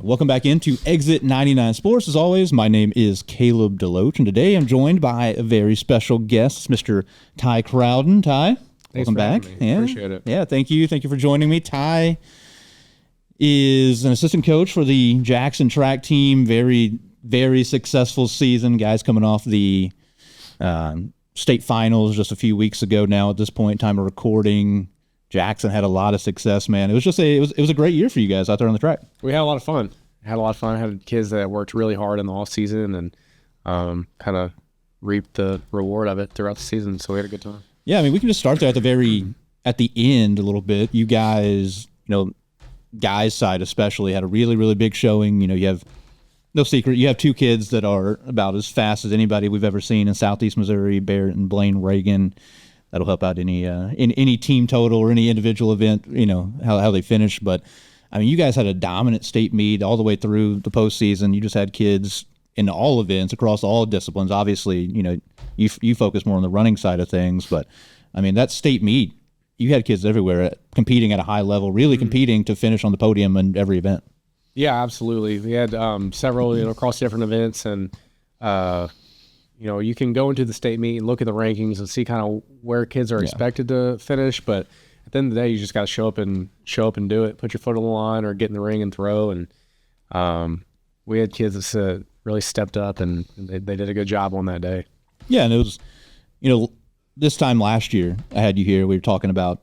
Welcome back into Exit 99 Sports. As always, my name is Caleb Deloach, and today I'm joined by a very special guest, Mr. Ty Crowden. Ty, welcome back. Yeah. Appreciate it. Yeah, thank you. Thank you for joining me. Ty is an assistant coach for the Jackson track team. Very, very successful season. Guys coming off the state finals just a few weeks ago now at this point, time of recording. Jackson had a lot of success, man. It was just it was a great year for you guys out there on the track. We had a lot of fun. I had kids that worked really hard in the off season and kind of reaped the reward of it throughout the season. So we had a good time. Yeah, I mean, we can just start there at the end a little bit. You guys, guys' side especially had a really, really big showing. You have no secret. You have two kids that are about as fast as anybody we've ever seen in Southeast Missouri, Barrett and Blaine Reagan. That'll help out in any team total or any individual event, how they finish. But, I mean, you guys had a dominant state meet all the way through the postseason. You just had kids in all events across all disciplines. Obviously, you focus more on the running side of things. But, I mean, that state meet, you had kids everywhere competing at a high level, really competing to finish on the podium in every event. Yeah, absolutely. We had several across different events, and you can go into the state meet and look at the rankings and see kind of where kids are expected to finish. But at the end of the day, you just got to show up and do it. Put your foot on the line or get in the ring and throw. And we had kids that really stepped up, and they did a good job on that day. Yeah, and it was, this time last year, I had you here. We were talking about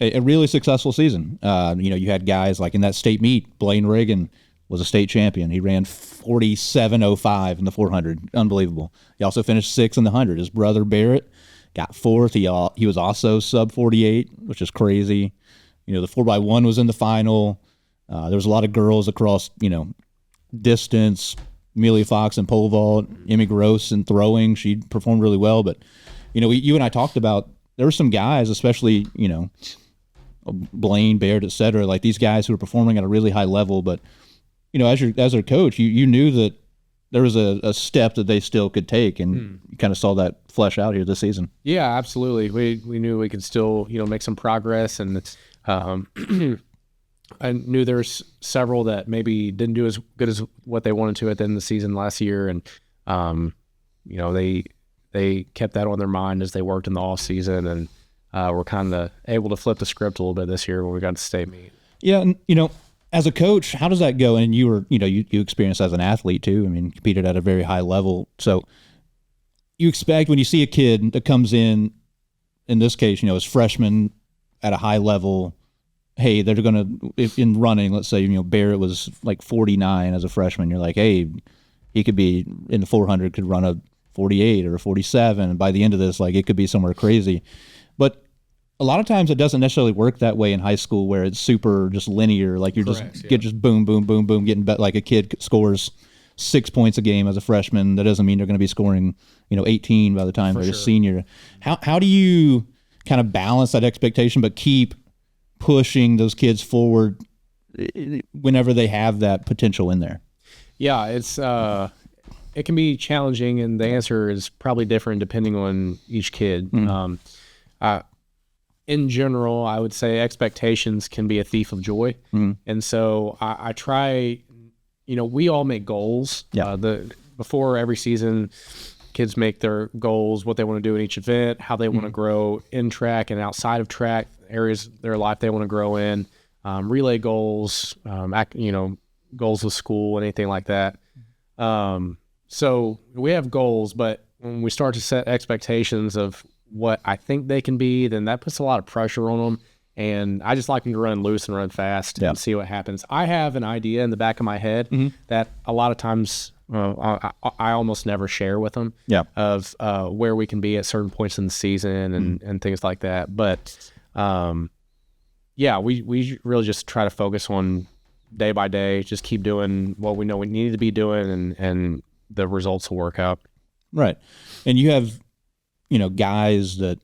a really successful season. You had guys like in that state meet, Blaine Reagan was a state champion. He ran 47.05 in the 400. Unbelievable. He also finished 6th in the 100. His brother Barrett got 4th. He was also sub 48, which is crazy. The 4x1 was in the final. There was a lot of girls across, distance. Amelia Fox and pole vault, Emmy Gross in throwing. She performed really well. But, you and I talked about there were some guys, especially, Blaine, Barrett, et cetera, like these guys who were performing at a really high level, but as their coach, you knew that there was a step that they still could take, and you kind of saw that flesh out here this season. Yeah, absolutely. We knew we could still make some progress, and I knew there's several that maybe didn't do as good as what they wanted to at the end of the season last year, and they kept that on their mind as they worked in the off season, and were kind of able to flip the script a little bit this year when we got to state meet. Yeah, and as a coach, how does that go? And you were, you experienced as an athlete too. I mean, competed at a very high level. So you expect when you see a kid that comes in this case, as freshmen at a high level, hey, they're going to, in running, let's say, Barrett was like 49 as a freshman. You're like, hey, he could be in the 400, could run a 48 or a 47. And by the end of this, like it could be somewhere crazy. But a lot of times it doesn't necessarily work that way in high school where it's super just linear. Like you're just boom, boom, boom, boom, getting bet. Like a kid scores 6 points a game as a freshman. That doesn't mean they're going to be scoring, 18 by the time they're a senior. How do you kind of balance that expectation but keep pushing those kids forward whenever they have that potential in there? Yeah, it can be challenging, and the answer is probably different depending on each kid. In general, I would say expectations can be a thief of joy. And so I try, we all make goals. Yeah. Before every season, kids make their goals, what they want to do in each event, how they want to grow in track and outside of track, areas of their life they want to grow in, relay goals, goals with school, anything like that. So we have goals, but when we start to set expectations of what I think they can be, then that puts a lot of pressure on them. And I just like them to run loose and run fast and see what happens. I have an idea in the back of my head that a lot of times I almost never share with them of where we can be at certain points in the season and things like that. But we really just try to focus on day by day, just keep doing what we know we need to be doing, and the results will work out. Right. And you have guys that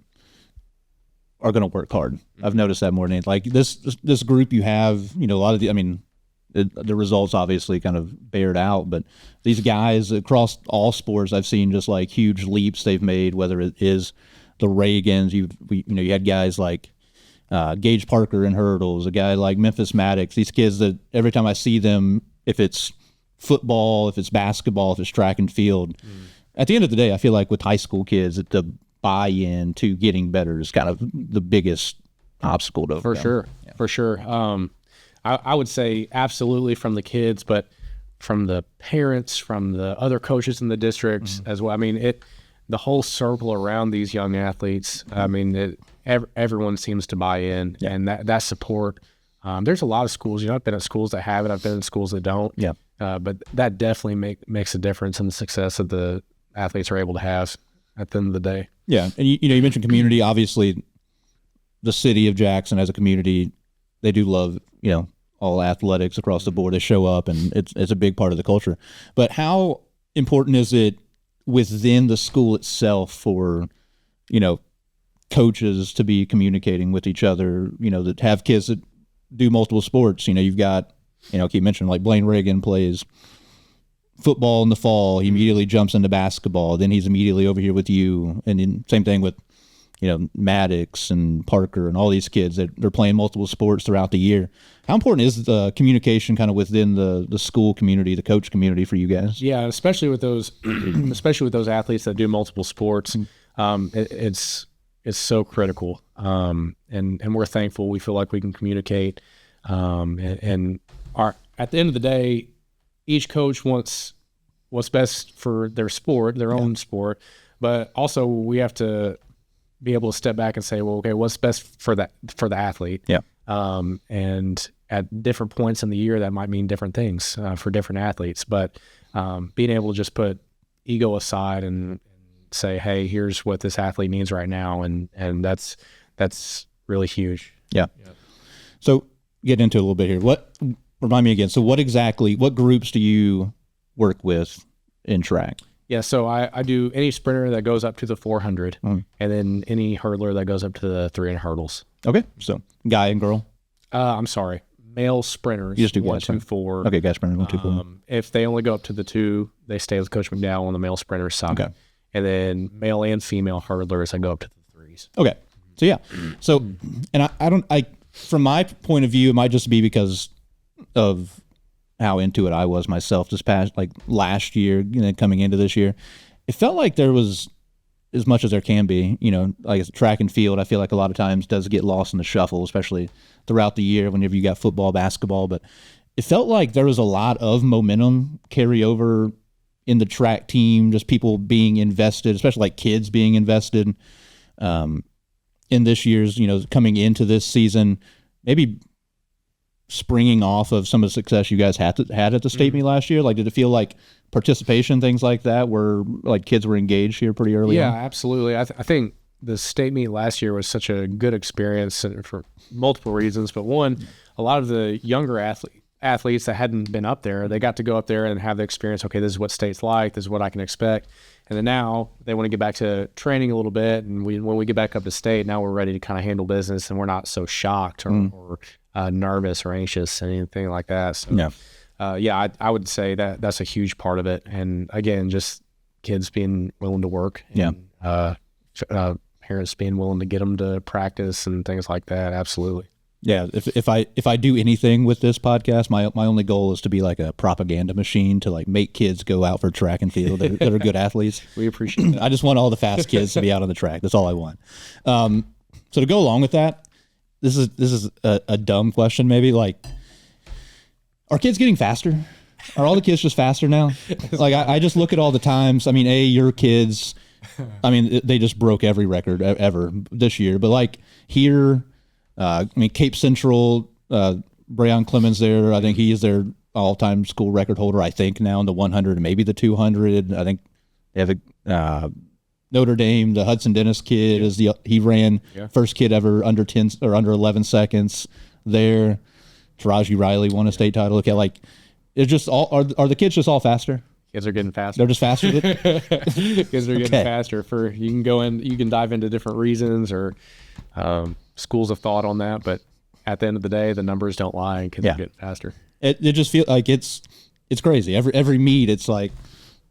are going to work hard. I've noticed that more than anything. Like this group you have, a lot of the results obviously kind of bear it out, but these guys across all sports, I've seen just like huge leaps they've made, whether it is the Reagans, you had guys like Gage Parker in hurdles, a guy like Memphis Maddox, these kids that every time I see them if it's football, if it's basketball, if it's track and field. At the end of the day, I feel like with high school kids, the buy-in to getting better is kind of the biggest obstacle to overcome. For sure. I would say absolutely from the kids, but from the parents, from the other coaches in the districts as well. I mean, the whole circle around these young athletes. I mean, everyone seems to buy in, and that support. There's a lot of schools. You know, I've been at schools that have it. I've been in schools that don't. Yeah. But that definitely makes a difference in the success that the athletes are able to have at the end of the day. Yeah, and you mentioned community. Obviously, the city of Jackson as a community, they do love all athletics across the board. They show up, and it's a big part of the culture. But how important is it within the school itself for coaches to be communicating with each other? That have kids that do multiple sports. You've got keep mentioning like Blaine Reagan plays football in the fall. He immediately jumps into basketball. Then he's immediately over here with you. And then same thing with Maddox and Parker and all these kids that they're playing multiple sports throughout the year. How important is the communication kind of within the school community, the coach community for you guys? Yeah, especially with those athletes that do multiple sports. It's so critical. And we're thankful. We feel like we can communicate. And at the end of the day, each coach wants what's best for their sport, their own sport, but also we have to be able to step back and say, well, okay, what's best for the athlete? Yeah. And at different points in the year, that might mean different things for different athletes. But being able to just put ego aside and say, hey, here's what this athlete needs right now, and that's really huge. Yeah. So get into a little bit here. Remind me again. So what groups do you work with in track? Yeah, so I do any sprinter that goes up to the 400, and then any hurdler that goes up to the 300 hurdles. Okay, so guy and girl. I'm sorry, male sprinters. You just do 1, 2, 4. Okay, guy sprinters 1, 2, 4. If they only go up to the 2, they stay with Coach McDowell on the male sprinter side. Okay, and then male and female hurdlers, I go up to the 3s. Okay, so yeah, so and I from my point of view, it might just be because of how into it I was myself this past last year, coming into this year. It felt like there was as much as there can be, like track and field. I feel like a lot of times does get lost in the shuffle, especially throughout the year whenever you got football, basketball. But it felt like there was a lot of momentum carry over in the track team, just people being invested, especially like kids being invested in this year's, coming into this season, maybe springing off of some of the success you guys had at the state meet last year. Like, did it feel like participation, things like that, where like kids were engaged here pretty early on? Yeah, absolutely. I think the state meet last year was such a good experience for multiple reasons. But one, a lot of the younger athletes that hadn't been up there, they got to go up there and have the experience. Okay, this is what state's like. This is what I can expect. And then now they want to get back to training a little bit. And when we get back up to state, now we're ready to kind of handle business, and we're not so shocked or nervous or anxious and anything like that. So, I would say that's a huge part of it. And again, just kids being willing to work. And, parents being willing to get them to practice and things like that. Absolutely. Yeah. If I do anything with this podcast, my only goal is to be like a propaganda machine to like make kids go out for track and field that are good athletes. We appreciate it. I just want all the fast kids to be out on the track. That's all I want. So to go along with that, this is a dumb question, maybe. Like, are kids getting faster? Are all the kids just faster now? Like, I just look at all the times. I mean, your kids, I mean, they just broke every record ever this year. But like here, Cape Central, Breon Clemens there, I think he is their all-time school record holder, I think, now in the 100 and maybe the 200. I think they have Notre Dame, the Hudson Dennis kid, he ran first kid ever under 10 or under 11 seconds there. Taraji Riley won a state title. Okay, like, it's just all are the kids just all faster? Kids are getting faster. They're just faster. Kids are getting faster. You can dive into different reasons or schools of thought on that, but at the end of the day, the numbers don't lie, and kids are getting faster. It just feels like it's crazy. Every meet, it's like,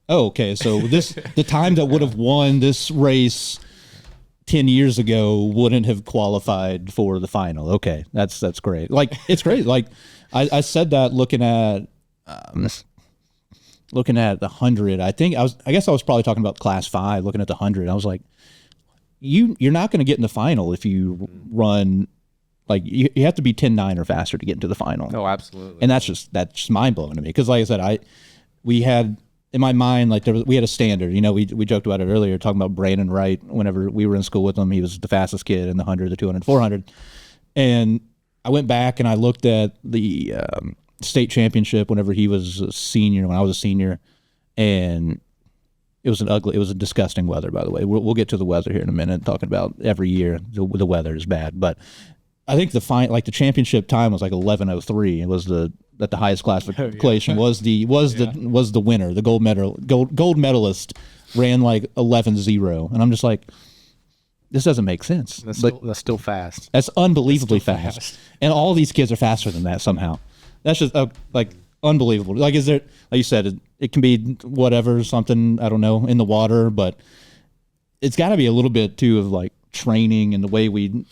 oh, okay, so the time that would have won this race 10 years ago wouldn't have qualified for the final. Okay, that's great. Like, it's great. Like, I said that looking at looking at the 100, I guess I was probably talking about class 5, looking at the 100. I was like, you're not going to get in the final if you run, like, you have to be 10.9 or faster to get into the final. Oh, absolutely. And that's just mind blowing to me. Cause like I said, we had in my mind, like we had a standard, we joked about it earlier, talking about Brandon Wright. Whenever we were in school with him, he was the fastest kid in the 100, the 200, 400. And I went back and I looked at the state championship whenever he was a senior, when I was a senior, and it was a disgusting weather, by the way. We'll get to the weather here in a minute, talking about every year the weather is bad. But I think the championship time was like 11:03. It was at the highest classification was the winner, the gold medalist ran like 11:0, and I'm just like, this doesn't make sense. That's still fast. That's unbelievably fast. And all these kids are faster than that somehow. That's just like unbelievable. Like, is there, like you said, it can be whatever, something, I don't know, in the water, but it's got to be a little bit too of like training and the way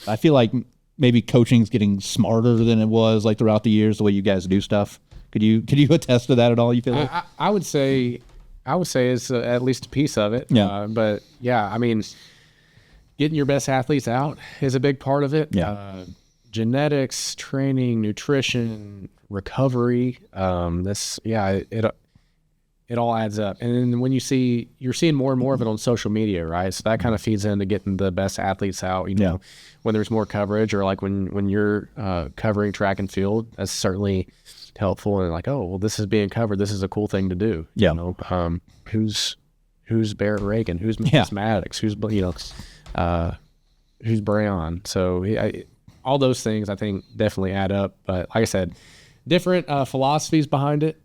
I feel like maybe coaching's getting smarter than it was like throughout the years, the way you guys do stuff. Could you attest to that at all? You feel like? I would say it's at least a piece of it. Yeah. But yeah, I mean, getting your best athletes out is a big part of it. Yeah. Genetics, training, nutrition, recovery. It all adds up. And then when you're seeing more and more of it on social media, right? So that kind of feeds into getting the best athletes out, when there's more coverage, or like when you're covering track and field, that's certainly helpful. And like, oh, well, this is being covered. This is a cool thing to do. Yeah. Who's Barrett Reagan? Who's Memphis Maddox? Who's Brayon? So all those things I think definitely add up. But like I said, different philosophies behind it.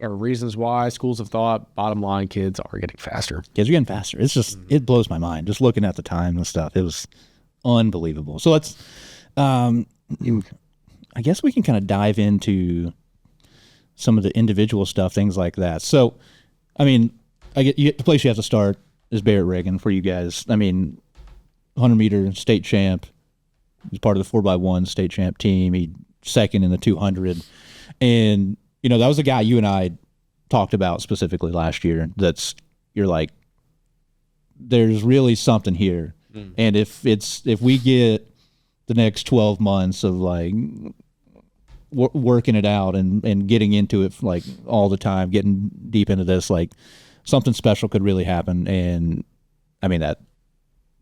Or reasons why, schools of thought. Bottom line, kids are getting faster. Kids are getting faster. It's just, it blows my mind just looking at the time and stuff. It was unbelievable. So let's, I guess we can kind of dive into some of the individual stuff, things like that. So, I mean, the place you have to start is Barrett Reagan for you guys. I mean, 100-meter state champ. He's part of the 4x1 state champ team. He second in the 200. And that was a guy you and I talked about specifically last year. You're like, there's really something here. And if we get the next 12 months of like working it out and getting into it like all the time, getting deep into this, like something special could really happen. And I mean,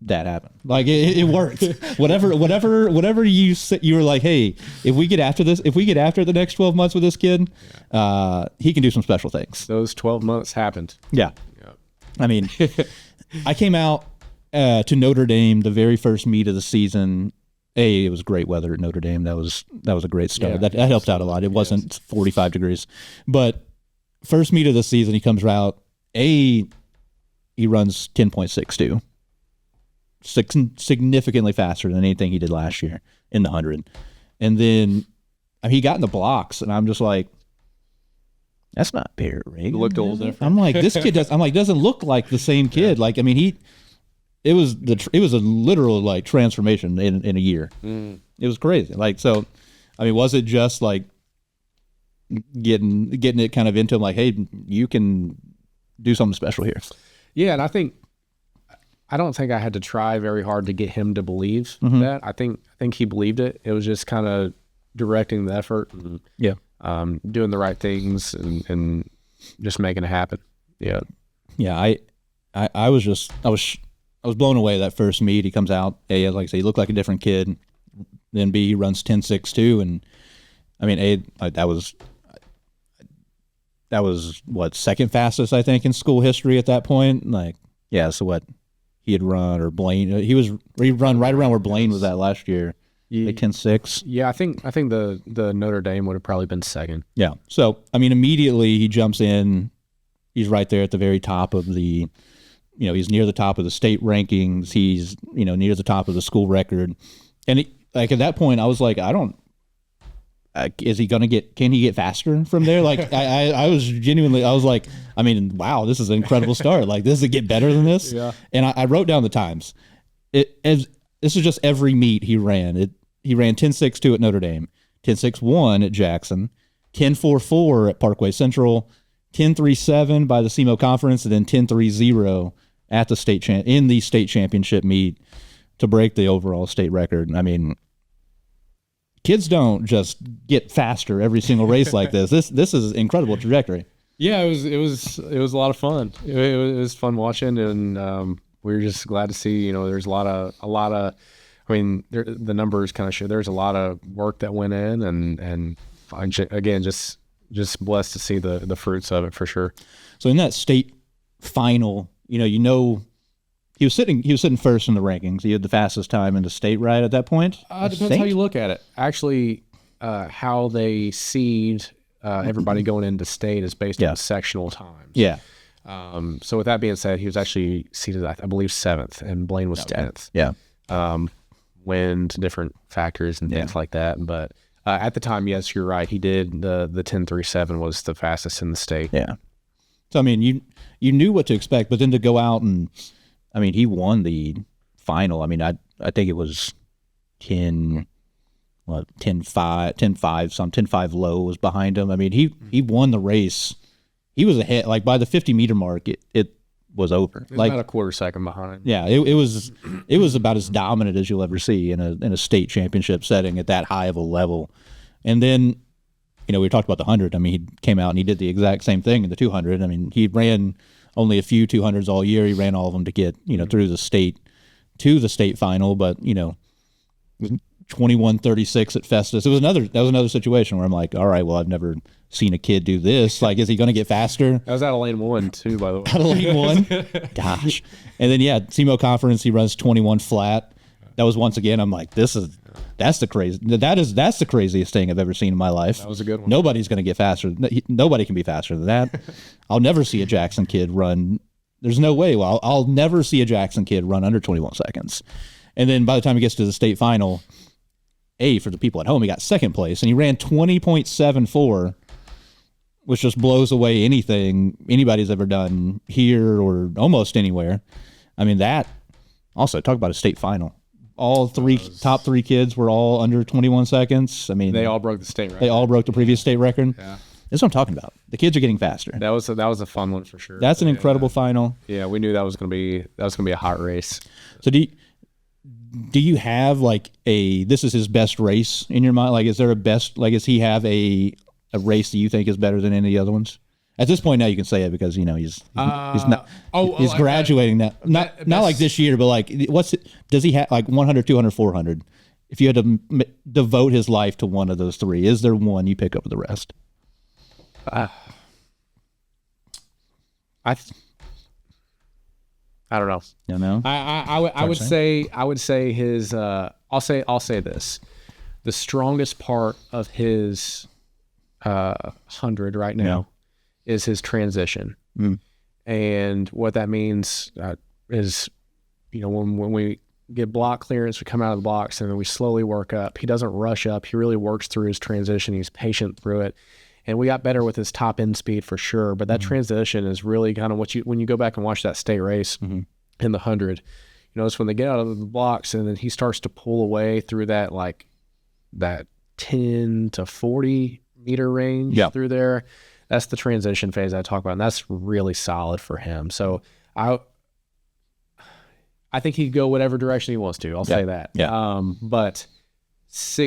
that happened. Like it worked. whatever you said, you were like, hey, if we get after the next 12 months with this kid, he can do some special things. Those 12 months happened. Yeah. I mean, I came out to Notre Dame the very first meet of the season. It was great weather at Notre Dame. That was a great start. Yeah, that helped out a lot. It wasn't 45 degrees, but first meet of the season, he comes out. He runs 10.62. Significantly faster than anything he did last year in the 100. And then he got in the blocks, and I'm just like, that's not Barrett Reagan. It looked a little different. I'm like, this kid doesn't look like the same kid. Yeah. Like, I mean, it was a literal like transformation in a year. It was crazy. Like, so, I mean, was it just like getting it kind of into him, like, hey, you can do something special here? Yeah, and I don't think I had to try very hard to get him to believe that. I think he believed it. It was just kind of directing the effort and doing the right things and just making it happen. Yeah. Yeah. I was blown away that first meet. He comes out, A, like I say, he looked like a different kid. Then B, he runs 10.62, and I mean, A, that was what, second fastest I think in school history at that point. Like, yeah. So what? He had run, or Blaine, he run right around where Blaine was at last year, like 10.6. Yeah, I think the Notre Dame would have probably been second. Yeah. So I mean, immediately he jumps in. He's right there at the very top of the, he's near the top of the state rankings. He's near the top of the school record, and like at that point, I was like, is he gonna can he get faster from there? Like I was like, I mean, wow, this is an incredible start. Like, does it get better than this? Yeah. And I wrote down the times. This is just every meet he ran. He ran 10.62 at Notre Dame, 10.61 at Jackson, 10.44 at Parkway Central, 10.37 by the SEMO Conference, and then 10.30 at the in the state championship meet to break the overall state record. I mean, kids don't just get faster every single race like this. This is incredible trajectory. Yeah, it was a lot of fun. It was fun watching, and we were just glad to see. There's a lot of. I mean, the numbers kind of show there's a lot of work that went in, and again, just blessed to see the fruits of it for sure. So in that state final, he was sitting first in the rankings. He had the fastest time in the state, right, at that point? Depends how you look at it. Actually, how they seed everybody going into state is based on sectional times. Yeah. So with that being said, he was actually seated, I believe, 7th, and Blaine was 10th. Yeah. Wind, different factors and things like that. But at the time, yes, you're right. He did the 10.37 was the fastest in the state. Yeah. So I mean, you knew what to expect, but then to go out and, I mean, he won the final. I mean, I think it was 10.5, 10.5 low was behind him. I mean, he won the race. He was ahead, like by the 50-meter mark, it was over. It was about a quarter second behind. Yeah, it was about as dominant as you'll ever see in a state championship setting at that high of a level. And then, we talked about the 100. I mean, he came out and he did the exact same thing in the 200. I mean, he ran only a few 200s all year. He ran all of them to get, through the state to the state final, but 21.36 at Festus. That was another situation where I'm like, all right, well, I've never seen a kid do this. Like, is he going to get faster? That was out of lane 1 too, by the way. Out of lane 1? Gosh. And then SEMO Conference, he runs 21 flat. That was once again, I'm like, that's the craziest thing I've ever seen in my life. That was a good one. Nobody's going to get faster. Nobody can be faster than that. I'll never see a Jackson kid run. There's no way. Well, I'll never see a Jackson kid run under 21 seconds. And then by the time he gets to the state final, for the people at home, he got second place, and he ran 20.74, which just blows away anything anybody's ever done here or almost anywhere. I mean, that also, talk about a state final. All top three kids were all under 21 seconds. I mean, they all broke the state record. They all broke the previous state record. Yeah. That's what I'm talking about. The kids are getting faster. That was a fun one for sure. That's an incredible final. Yeah, we knew that was gonna be a hot race. So do you have this is his best race in your mind? Like, is there a best, does he have a race that you think is better than any of the other ones? At this point now you can say it because, he's graduating now. Not like this year, but does he have 100, 200, 400? If you had to devote his life to one of those three, is there one you pick over the rest? I don't know. You know? I would say his I'll say this. The strongest part of his 100 right now is his transition. And what that means is, when we get block clearance, we come out of the blocks and then we slowly work up. He doesn't rush up. He really works through his transition. He's patient through it. And we got better with his top end speed for sure. But that transition is really kind of when you go back and watch that state race in the 100, it's when they get out of the blocks and then he starts to pull away through that, that 10 to 40 meter range through there. That's the transition phase I talk about. And that's really solid for him. So I think he'd go whatever direction he wants to. I'll say that. Yeah. But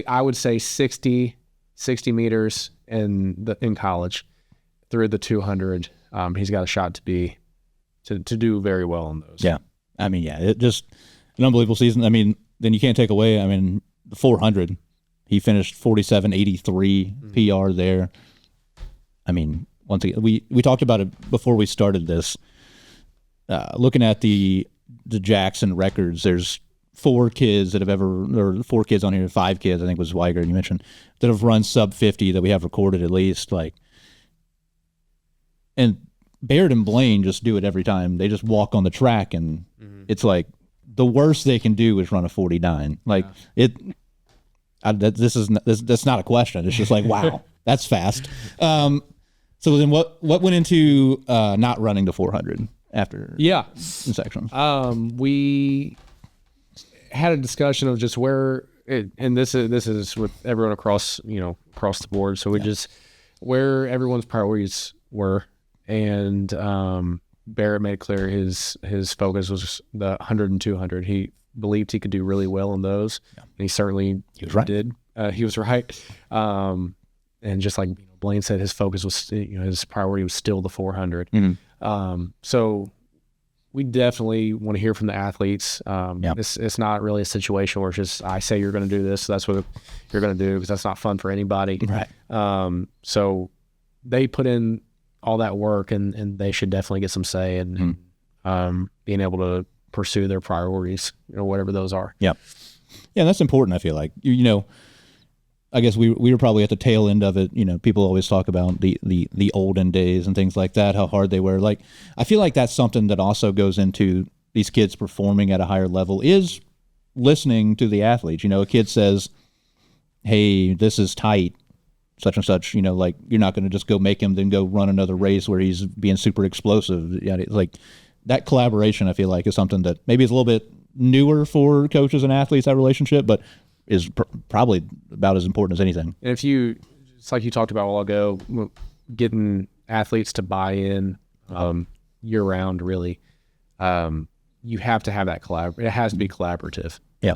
I would say 60 meters in college through the 200. He's got a shot to do very well in those. Yeah. I mean, it just an unbelievable season. I mean, then you can't take away, the 400, he finished 47.83 PR there. I mean, once again, we talked about it before we started this. Looking at the Jackson records, there's 4 kids that have or 4 kids on here, 5 kids, I think was Weiger, you mentioned, that have run sub 50 that we have recorded at least. And Baird and Blaine just do it every time. They just walk on the track, and it's like the worst they can do is run a 49. That's not a question. It's just like, wow, that's fast. So then what went into not running the 400 after in sections? We had a discussion of just where and this is with everyone across the board. So we just where everyone's priorities were, and Barrett made clear his focus was the 100 and 200. He believed he could do really well in those, and he certainly did. He was right. And just like Blaine said, his focus was, his priority was still the 400. So we definitely want to hear from the athletes. It's not really a situation where it's just, I say you're going to do this, so that's what you're going to do, because that's not fun for anybody. Right. So they put in all that work, and they should definitely get some say in being able to pursue their priorities, whatever those are. Yeah, that's important. I feel like, I guess we were probably at the tail end of it. People always talk about the olden days and things like that, how hard they were. Like, I feel like that's something that also goes into these kids performing at a higher level, is listening to the athletes. A kid says, hey, this is tight, such and such, like, you're not going to just go make him then go run another race where he's being super explosive. Like, that collaboration, I feel like, is something that maybe is a little bit newer for coaches and athletes, that relationship, but is probably about as important as anything. And it's like you talked about a while ago, getting athletes to buy in year round, really, you have to have that it has to be collaborative. Yeah.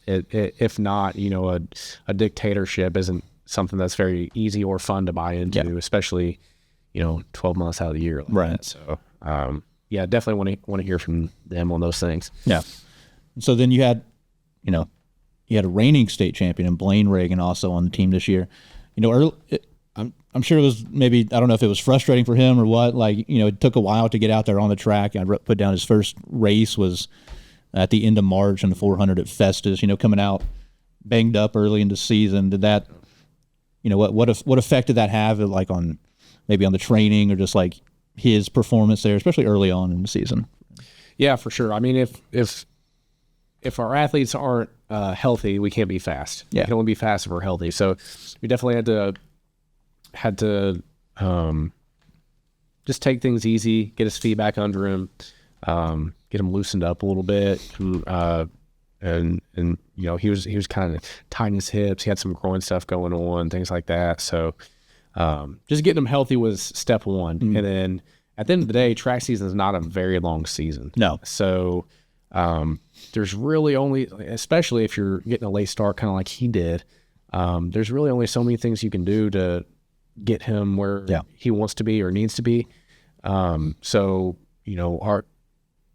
If not, a dictatorship isn't something that's very easy or fun to buy into, especially, 12 months out of the year. Right. That. So, definitely want to hear from them on those things. Yeah. So then you had a reigning state champion in Blaine Reagan also on the team this year. I'm sure it was, maybe, I don't know if it was frustrating for him or what. Like, it took a while to get out there on the track. I put down his first race was at the end of March in the 400 at Festus. Coming out banged up early in the season. Did that, what effect did that have, like, on maybe on the training or just like his performance there, especially early on in the season? Yeah, for sure. I mean, if our athletes aren't healthy, we can't be fast. Yeah. We can only be fast if we're healthy. So we definitely had to just take things easy, get his feet back under him, get him loosened up a little bit, and he was kind of tying his hips. He had some groin stuff going on, things like that. So just getting him healthy was step one. And then at the end of the day, track season is not a very long season. No. So there's really only, especially if you're getting a late start, kind of like he did, there's really only so many things you can do to get him where he wants to be or needs to be. So,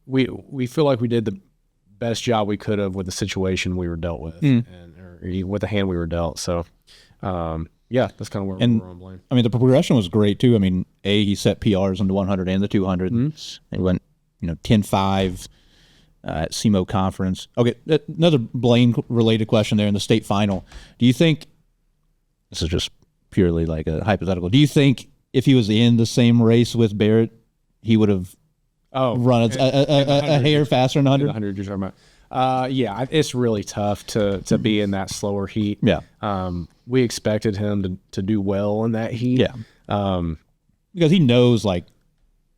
we feel like we did the best job we could have with the situation we were dealt with or with the hand we were dealt. So, that's kind of where we're on Blaine. I mean, the progression was great too. I mean, he set PRs on the 100 and the 200. And he went, 10-5. At SEMO conference. Okay, another Blaine-related question there in the state final. Do you think, this is just purely like a hypothetical, do you think if he was in the same race with Barrett, he would have run a hair faster than 100? 100 you're talking about. It's really tough to be in that slower heat. Yeah. We expected him to do well in that heat. Yeah. Because he knows, like,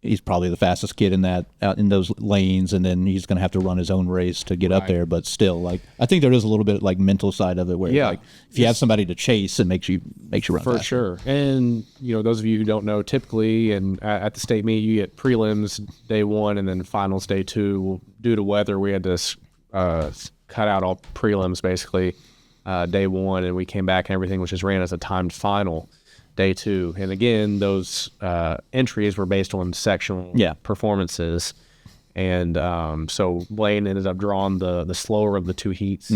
he's probably the fastest kid in that out in those lanes, and then he's going to have to run his own race to get up there. But still, like, I think there is a little bit like mental side of it where, like, if you have somebody to chase, it makes you run for faster. Sure. And those of you who don't know, typically, and at the state meet, you get prelims day one and then finals day two. Due to weather, we had to cut out all prelims basically day one, and we came back and everything was just ran as a timed final day two. And again, those entries were based on sectional performances. And so Blaine ended up drawing the slower of the two heats.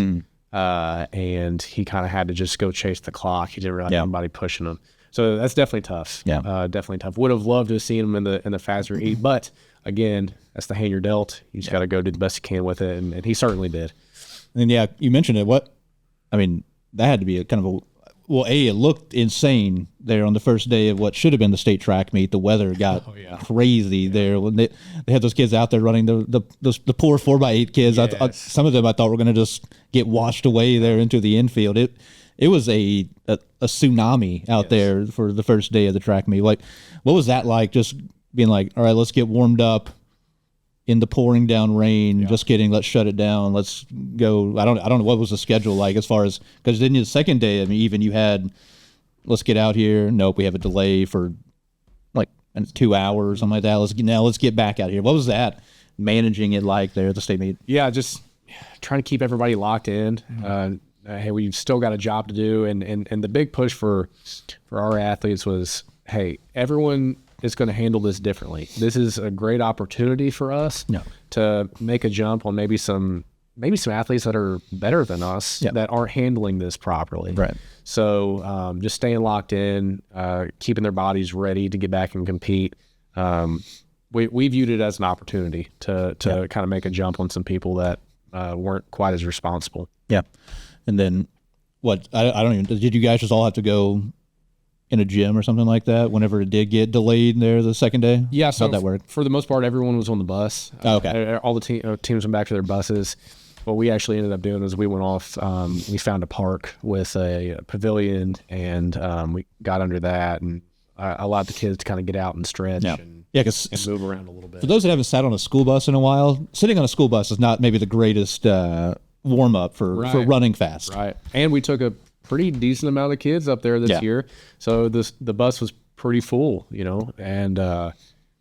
And he kind of had to just go chase the clock. He didn't really have anybody pushing him. So that's definitely tough. Definitely tough. Would have loved to have seen him in the faster heat. But again, that's the hand you're dealt. You just got to go do the best you can with it. And he certainly did. And you mentioned it. That had to be a kind of it looked insane there on the first day of what should have been the state track meet. The weather got crazy there when they had those kids out there running the poor 4x8 kids. Yes. Some of them I thought were going to just get washed away there into the infield. It was a tsunami out there for the first day of the track meet. Like, what was that like? Just being like, all right, let's get warmed up in the pouring down rain. Just kidding. Let's shut it down. Let's go. I don't know what was the schedule like as far as, because then the second day, I mean, even you had let's get out here. Nope, we have a delay for like 2 hours, something like that. Let's get back out here. What was that managing it like there at the state meet? Yeah, just trying to keep everybody locked in. Hey, we've still got a job to do, and the big push for our athletes was, hey, everyone is going to handle this differently. This is a great opportunity for us to make a jump on maybe some athletes that are better than us that aren't handling this properly. Right. So just staying locked in, keeping their bodies ready to get back and compete. We viewed it as an opportunity to kind of make a jump on some people that weren't quite as responsible. Yeah. And then what, I don't even, did you guys just all have to go in a gym or something like that whenever it did get delayed there the second day? Yeah. So how'd that work? For the most part, everyone was on the bus. Okay. All the teams went back to their buses. What we actually ended up doing is we went off, we found a park with a pavilion, and we got under that and allowed the kids to kind of get out and stretch and move around a little bit. For those that haven't sat on a school bus in a while, sitting on a school bus is not maybe the greatest warm-up for running fast. Right. And we took a pretty decent amount of kids up there this year. So the bus was pretty full, and so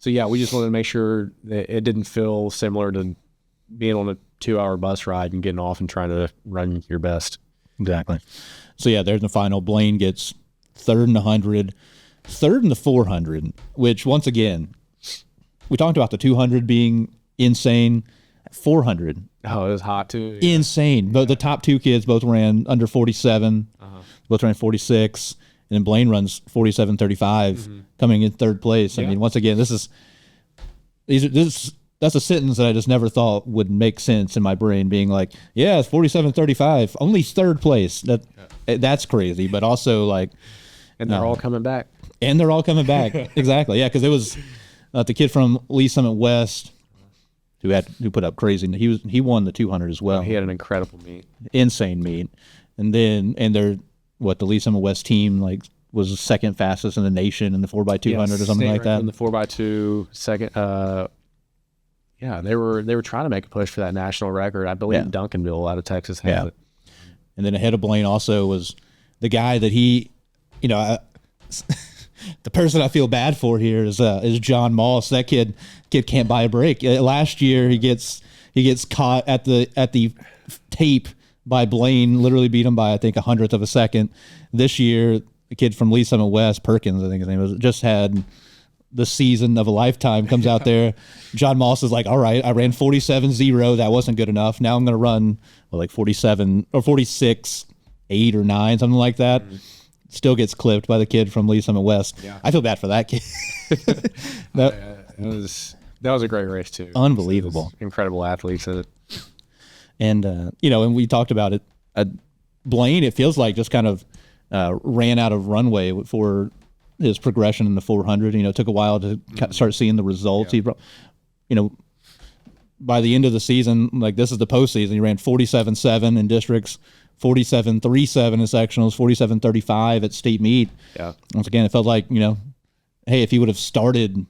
we just wanted to make sure that it didn't feel similar to being on a 2-hour bus ride and getting off and trying to run your best. Exactly. So there's the final. Blaine gets third in the 100, third in the 400, which once again, we talked about the 200 being insane. 400. Oh, it was hot too. Yeah. Insane. But the top two kids both ran under 47, both ran 46, and then Blaine runs 47:35, coming in third place. I mean, once again, that's a sentence that I just never thought would make sense in my brain, being like, yeah, it's 47:35, only third place. That's crazy, but also like, and they're all coming back. And they're all coming back. Exactly. Yeah, because it was the kid from Lee Summit West who put up crazy. He won the 200 as well. He had an incredible meet, insane meet, and the Lee Summit West team was the second fastest in the nation in the 4x200 or something like that. In the 4x2 second. They were trying to make a push for that national record. I believe Duncanville out of Texas has it. And then ahead of Blaine also was the guy that the person I feel bad for here is John Moss. That kid can't buy a break. Last year he gets caught at the tape by Blaine, literally beat him by I think 100th of a second. This year, the kid from Lee Summit West, Perkins, I think his name was, just had the season of a lifetime. Comes out there, John Moss is like, all right, I ran 47.0. That wasn't good enough. Now I'm going to run 47 or 46.8 or 9, something like that. Still gets clipped by the kid from Lee Summit West. Yeah. I feel bad for that kid. That was a great race too. Unbelievable. Incredible athletes. And and we talked about it. Blaine, it feels like just kind of ran out of runway for his progression in the 400. It took a while to start seeing the results. Yeah. By the end of the season, this is the postseason, he ran 47.7 in districts, 47.37 in sectionals, 47.35 at state meet. Yeah. Once again, it felt like, hey, if he would have started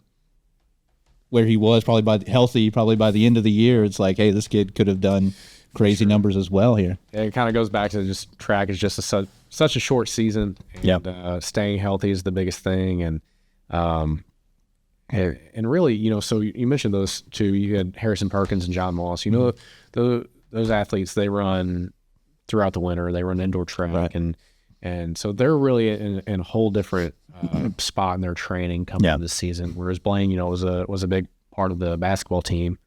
where he was, probably by the end of the year, it's like, hey, this kid could have done crazy numbers as well here. Yeah, it kind of goes back to just track is just such a short season, and staying healthy is the biggest thing, and really, so you mentioned those two. You had Harrison Perkins and John Moss. Those athletes, they run throughout the winter. They run indoor track, and so they're really in a whole different spot in their training coming into the season. Whereas Blaine, was a big part of the basketball team.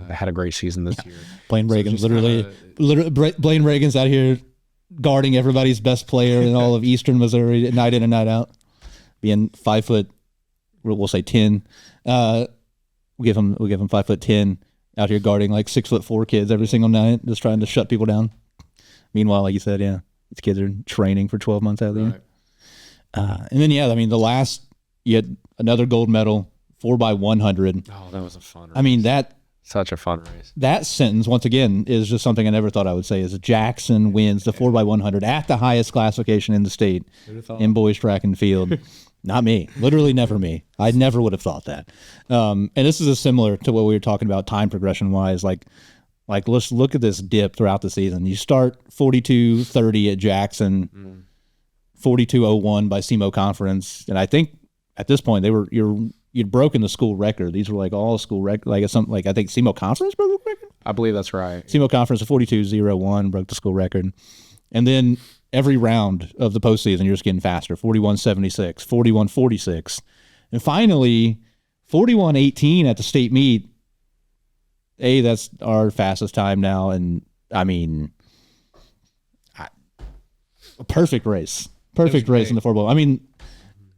Had a great season this year. Blaine Reagan's literally Blaine Reagan's out here guarding everybody's best player in all of Eastern Missouri, night in and night out, being 5 foot. We'll say 10. We'll give him 5'10" out here guarding 6'4" kids every single night, just trying to shut people down. Meanwhile, like you said, these kids are training for 12 months out of the year. And then you had another gold medal, 4x100. Oh, that was a fun race. I mean such a fun race. That sentence, once again, is just something I never thought I would say, is Jackson wins the 4x100 at the highest classification in the state in boys track and field. Not me. Literally never me. I never would have thought that. And this is similar to what we were talking about time progression wise. Let's look at this dip throughout the season. You start 42.30 at Jackson, 42:01 by SEMO Conference, and I think at this point you'd broken the school record. These were like all school record, like something like I think SEMO Conference broke the record. I believe that's right. SEMO Conference of 42:01 broke the school record, and then every round of the postseason you're just getting faster. 41:76, 41:46, and finally 41:18 at the state meet. That's our fastest time now, and I mean, a perfect race in the 4x1. I mean,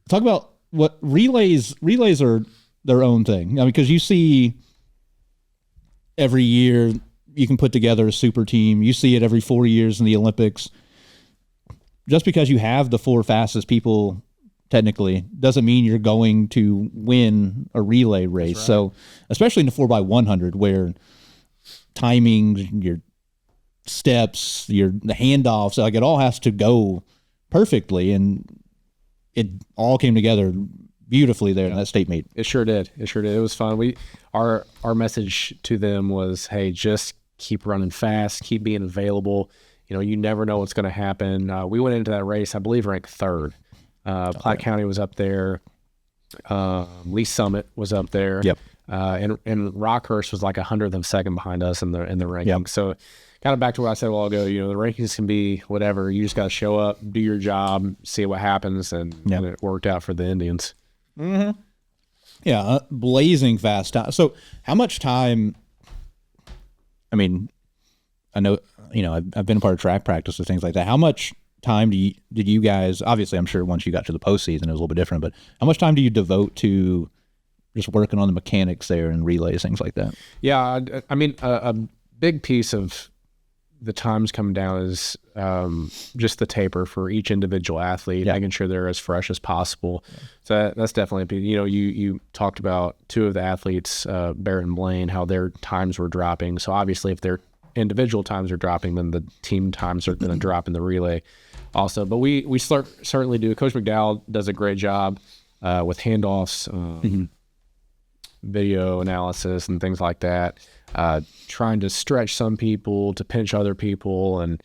talk about what relays are their own thing. I mean, because you see every year you can put together a super team. You see it every 4 years in the Olympics. Just because you have the 4 fastest people technically doesn't mean you're going to win a relay race. Right. So especially in the 4x100 where timing, your steps, the handoffs, like it all has to go perfectly, and it all came together beautifully there in that state meet. It sure did. It was fun. Our message to them was, hey, just keep running fast, keep being available. You never know what's going to happen. We went into that race, I believe, ranked 3rd. Platte County was up there. Lee Summit was up there. Yep. And Rockhurst was like 100th of a second behind us in the rankings. Yep. So kind of back to what I said a while ago, the rankings can be whatever. You just got to show up, do your job, see what happens, and it worked out for the Indians. Mm-hmm. Yeah, blazing fast time. So how much time, I mean, I know, I've been a part of track practice and things like that. How much time did you guys, obviously I'm sure once you got to the postseason it was a little bit different, but how much time do you devote to just working on the mechanics there and relays, things like that? Yeah, I mean, a big piece of the times coming down is just the taper for each individual athlete, making sure they're as fresh as possible. Yeah. So that's definitely, you talked about 2 of the athletes, Barrett and Blaine, how their times were dropping. So obviously if their individual times are dropping, then the team times are going to drop in the relay also. But we certainly do. Coach McDowell does a great job with handoffs, video analysis and things like that, trying to stretch some people to pinch other people, and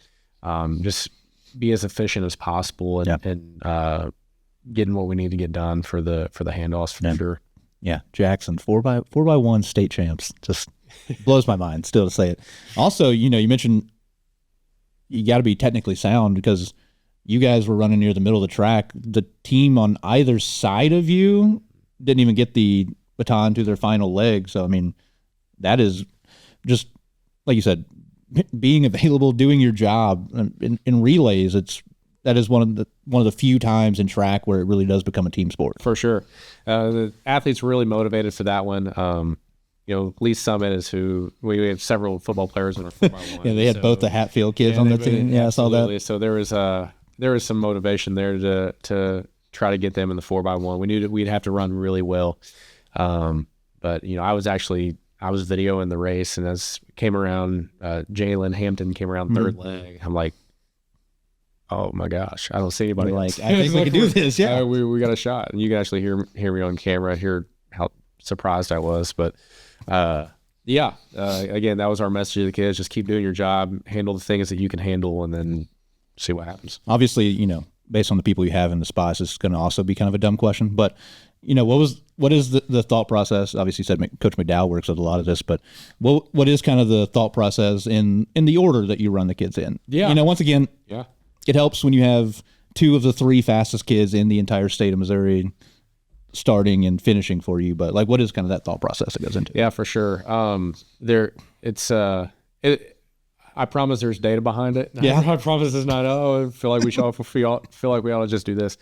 just be as efficient as possible and getting what we need to get done for the handoffs for sure. Yeah, Jackson, 4x1 state champs, just blows my mind still to say it. Also, you mentioned you got to be technically sound because you guys were running near the middle of the track. The team on either side of you didn't even get the baton to their final leg. So, I mean, that is just, like you said, being available, doing your job. In relays, that is one of the few times in track where it really does become a team sport. For sure. The athletes were really motivated for that one. Lee Summit is who we have several football players in our 4x1. Yeah, they had both the Hatfield kids on their team. Yeah, absolutely. I saw that. So there was some motivation there to try to get them in the 4x1. We knew that we'd have to run really well. But I was videoing the race, and as came around, Jalen Hampton came around 3rd leg. I'm like, oh my gosh, I don't see anybody else. I think we can do this. Yeah, we got a shot, and you can actually hear me on camera, hear how surprised I was. But again, that was our message to the kids: just keep doing your job, handle the things that you can handle, and then see what happens. Obviously, based on the people you have in the spots, it's going to also be kind of a dumb question, but what is the thought process? Obviously, you said Coach McDowell works with a lot of this, but what is kind of the thought process in the order that you run the kids in? Yeah, once again, it helps when you have 2 of the 3 fastest kids in the entire state of Missouri starting and finishing for you. But what is kind of that thought process that goes into it? Yeah, for sure. I promise there's data behind it. Yeah, I promise it's not. I feel like feel like we ought to just do this.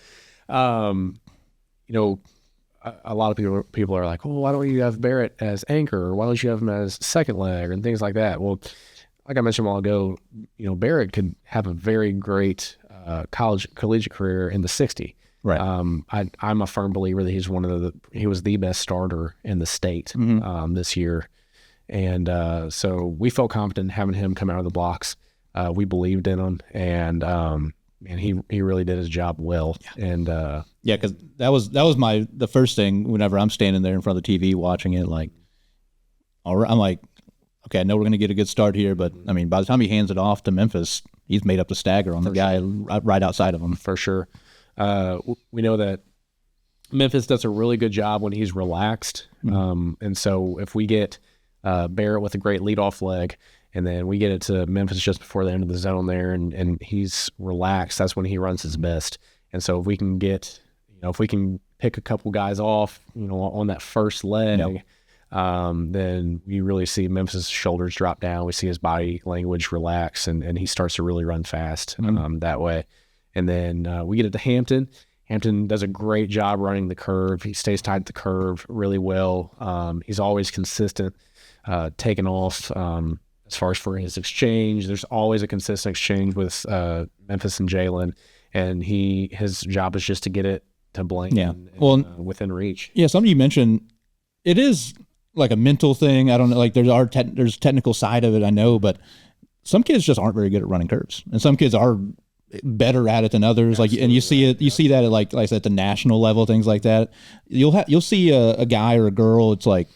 A lot of people are like, well, why don't you have Barrett as anchor, or why don't you have him as second leg, and things like that. Well, like I mentioned a while ago, Barrett could have a very great collegiate career in the 60. Right. I'm a firm believer that he was the best starter in the state this year, and so we felt confident having him come out of the blocks. We believed in him, and he really did his job well. Yeah. And because that was the first thing whenever I'm standing there in front of the TV watching it. I'm like, okay, I know we're going to get a good start here, but I mean, by the time he hands it off to Memphis, he's made up the stagger on the guy right outside of him. For sure. We know that Memphis does a really good job when he's relaxed. And so if we get Barrett with a great leadoff leg, and then we get it to Memphis just before the end of the zone there, and he's relaxed, that's when he runs his best. And so if we can get, if we can pick a couple guys off, on that first leg, then we really see Memphis' shoulders drop down. We see his body language relax, and he starts to really run fast that way. And then we get it to Hampton. Hampton does a great job running the curve. He stays tight at the curve really well. He's always consistent, taking off. As far as for his exchange, there's always a consistent exchange with Memphis and Jalen, and his job is just to get it to Blaine and within reach. Yeah, something you mentioned, it is like a mental thing. I don't know, like there's technical side of it, I know, but some kids just aren't very good at running curves, and some kids are better at it than others. Absolutely. Like, and you see that at like I said, at the national level, things like that. You'll see a guy or a girl. It's like,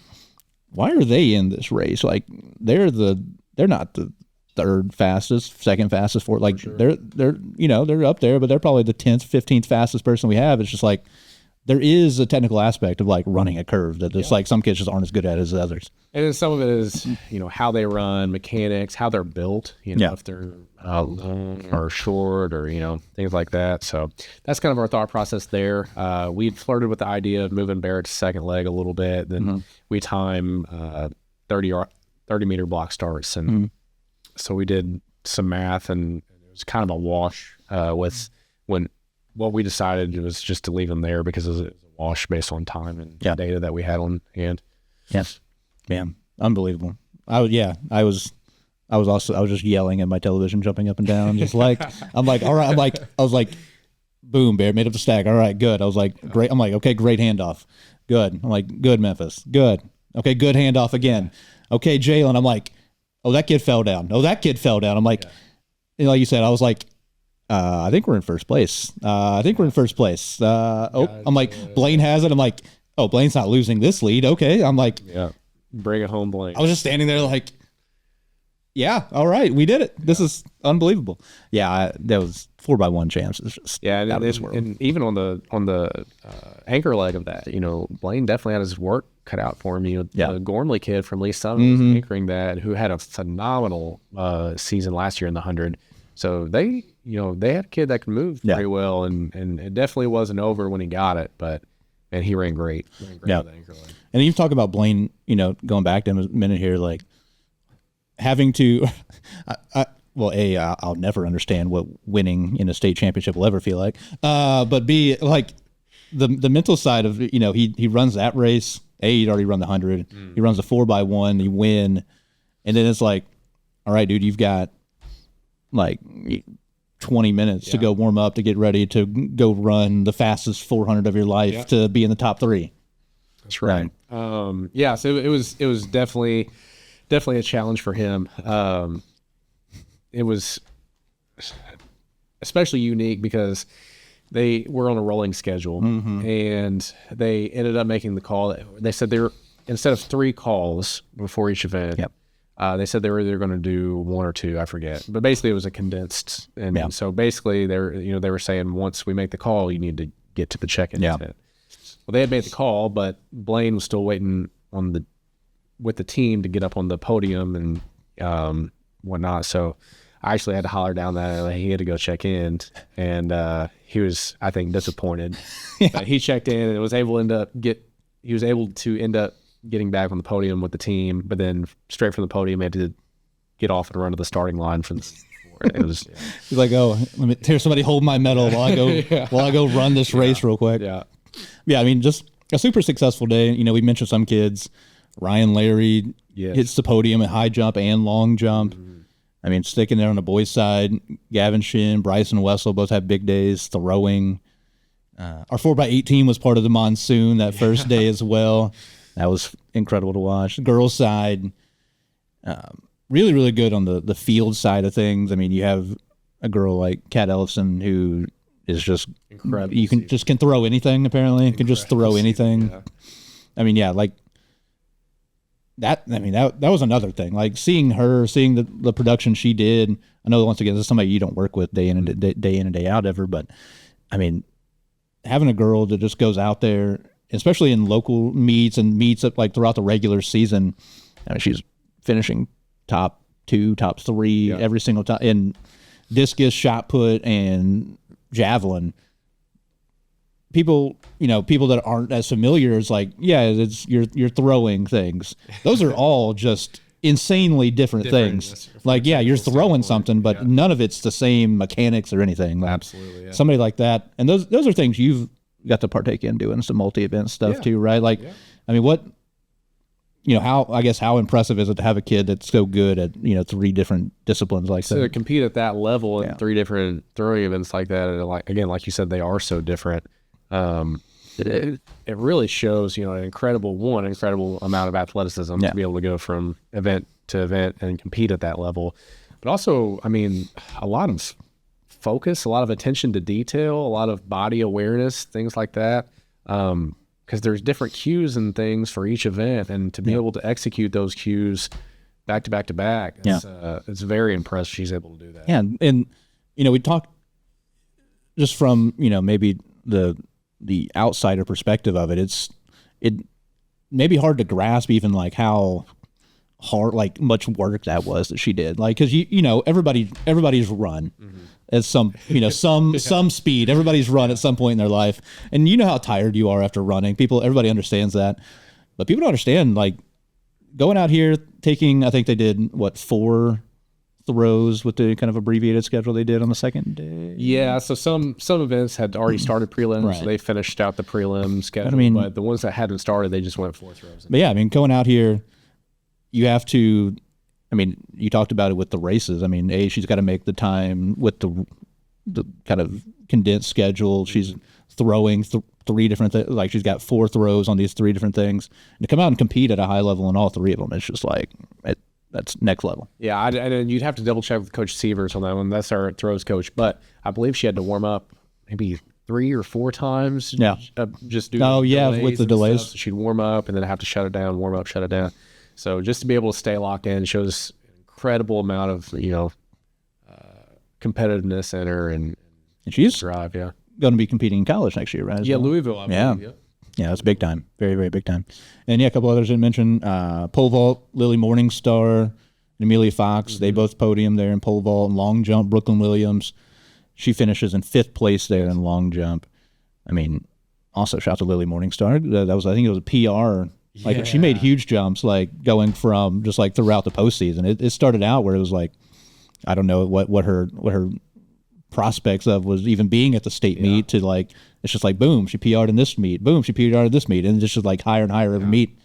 why are they in this race? Like they're not the third fastest, second fastest, fourth. Like sure. they're up there, but they're probably the 10th, 15th fastest person we have. It's just like there is a technical aspect of like running a curve that just like some kids just aren't as good at as others. And then some of it is, how they run, mechanics, how they're built, if they're long or short or, things like that. So that's kind of our thought process there. We flirted with the idea of moving Barrett to second leg a little bit. Then we time 30-meter block starts. And so we did some math, and it was kind of a wash with what we decided was just to leave him there because it was a wash based on time and data that we had on hand. Yes. Man, unbelievable. I was just yelling at my television, jumping up and down, just like, I'm like, all right. I was like, boom, Bear made up the stack. All right, good. I was like, great. I'm like, okay, great handoff. Good. I'm like, good, Memphis. Good. Okay, good handoff again. Okay, Jalen. I'm like, oh, that kid fell down. Oh, that kid fell down. I'm like, like you said, I was like, I think we're in first place. I'm like, Blaine has it. I'm like, oh, Blaine's not losing this lead. Okay. I'm like, bring it home, Blaine. I was just standing there like, yeah, all right, we did it. This is unbelievable. Yeah, that was 4x1 champs. It's just and even on the anchor leg of that, Blaine definitely had his work cut out for him. The Gormley kid from Lee Summit was anchoring that, who had a phenomenal season last year in the 100. So they had a kid that could move pretty well, and it definitely wasn't over when he got it, but he ran great. With the anchor leg. And you talk about Blaine, going back to him a minute here, like having to, I'll never understand what winning in a state championship will ever feel like. But B, like the mental side of, he runs that race. He'd already run the 100. He runs the 4x1. He win, and then it's like, all right, dude, you've got like 20 minutes to go warm up, to get ready to go run the fastest 400 of your life to be in the top 3. That's right. So it was definitely a challenge for him. It was especially unique because they were on a rolling schedule, and they ended up making the call. They said they were, instead of 3 calls before each event, they said they were either going to do 1 or 2, I forget. But basically it was a condensed. And so basically they were saying, once we make the call, you need to get to the check-in event. Well, they had made the call, but Blaine was still waiting with the team to get up on the podium and whatnot. So I actually had to holler down that he had to go check in, and he was, I think, disappointed. He checked in and was able to end up getting back on the podium with the team, but then straight from the podium, he had to get off and run to the starting line for the. It was. He's like, oh, here's somebody hold my medal while I go run this race real quick. Yeah. I mean, just a super successful day. We mentioned some kids. Ryan Larry hits the podium at high jump and long jump. I mean, sticking there on the boys' side. Gavin Shin, Bryson Wessel both had big days. Throwing. Our 4x18 was part of the monsoon that first day as well. That was incredible to watch. The girls' side, really, really good on the field side of things. I mean, you have a girl like Kat Ellison who is just incredible. You can throw anything. Apparently, you can just throw anything. I mean, like that. I mean, that was another thing. Like seeing the production she did. I know once again this is somebody you don't work with day in and day out ever, but I mean, having a girl that just goes out there, especially in local meets and meets like throughout the regular season, I mean, she's finishing top 2, top 3 every single time in discus, shot put, and javelin. People that aren't as familiar is like, yeah, it's you're throwing things. Those are all just insanely different things. Like, yeah, you're throwing something, but none of it's the same mechanics or anything. Like, absolutely, yeah. Somebody like that, and those are things you've got to partake in, doing some multi-event stuff too, right? Like, I mean, what, how impressive is it to have a kid that's so good at 3 different disciplines like that? To compete at that level in 3 different throwing events like that, and like you said, they are so different. It really shows, an incredible amount of athleticism to be able to go from event to event and compete at that level. But also, I mean, a lot of focus, a lot of attention to detail, a lot of body awareness, things like that. Because there's different cues and things for each event, and to be able to execute those cues back to back to back, it's very impressive she's able to do that. Yeah, and we talked just from maybe the outsider perspective of it. It may be hard to grasp even like how hard, like much work that was that she did. Like, because everybody's run at some some speed. Everybody's run at some point in their life, and you know how tired you are after running. Everybody understands that, but people don't understand like going out here taking. I think they did 4 throws with the kind of abbreviated schedule they did on the second day. Yeah, so some events had already started prelims, so they finished out the prelim schedule, but the ones that hadn't started, they just went 4 throws. But yeah, I mean, going out here, you have to, I mean, you talked about it with the races. I mean, she's got to make the time with the kind of condensed schedule. She's throwing 3 different things. Like, she's got 4 throws on these 3 different things. And to come out and compete at a high level in all 3 of them, it's just like, that's next level. Yeah, and you'd have to double check with Coach Sievers on that one. That's our throws coach. But I believe she had to warm up maybe 3 or 4 times. Yeah. Just doing with the delays. So she'd warm up and then have to shut it down, warm up, shut it down. So just to be able to stay locked in shows an incredible amount of, competitiveness in her and she's drive, going to be competing in college next year, right? Louisville, I believe, Yeah, that's big time. Very, very big time. And a couple others I mentioned. Pole vault, Lily Morningstar and Amelia Fox. They both podium there in pole vault. And long jump, Brooklyn Williams. She finishes in 5th place there in long jump. I mean, also shout out to Lily Morningstar. That was, I think it was a PR. Like, she made huge jumps, like going from just like throughout the postseason. It started out where it was like, I don't know what her prospects of was even being at the state meet to like, it's just like, boom, she PR'd in this meet, boom, she PR'd in this meet, and it's just like higher and higher every meet.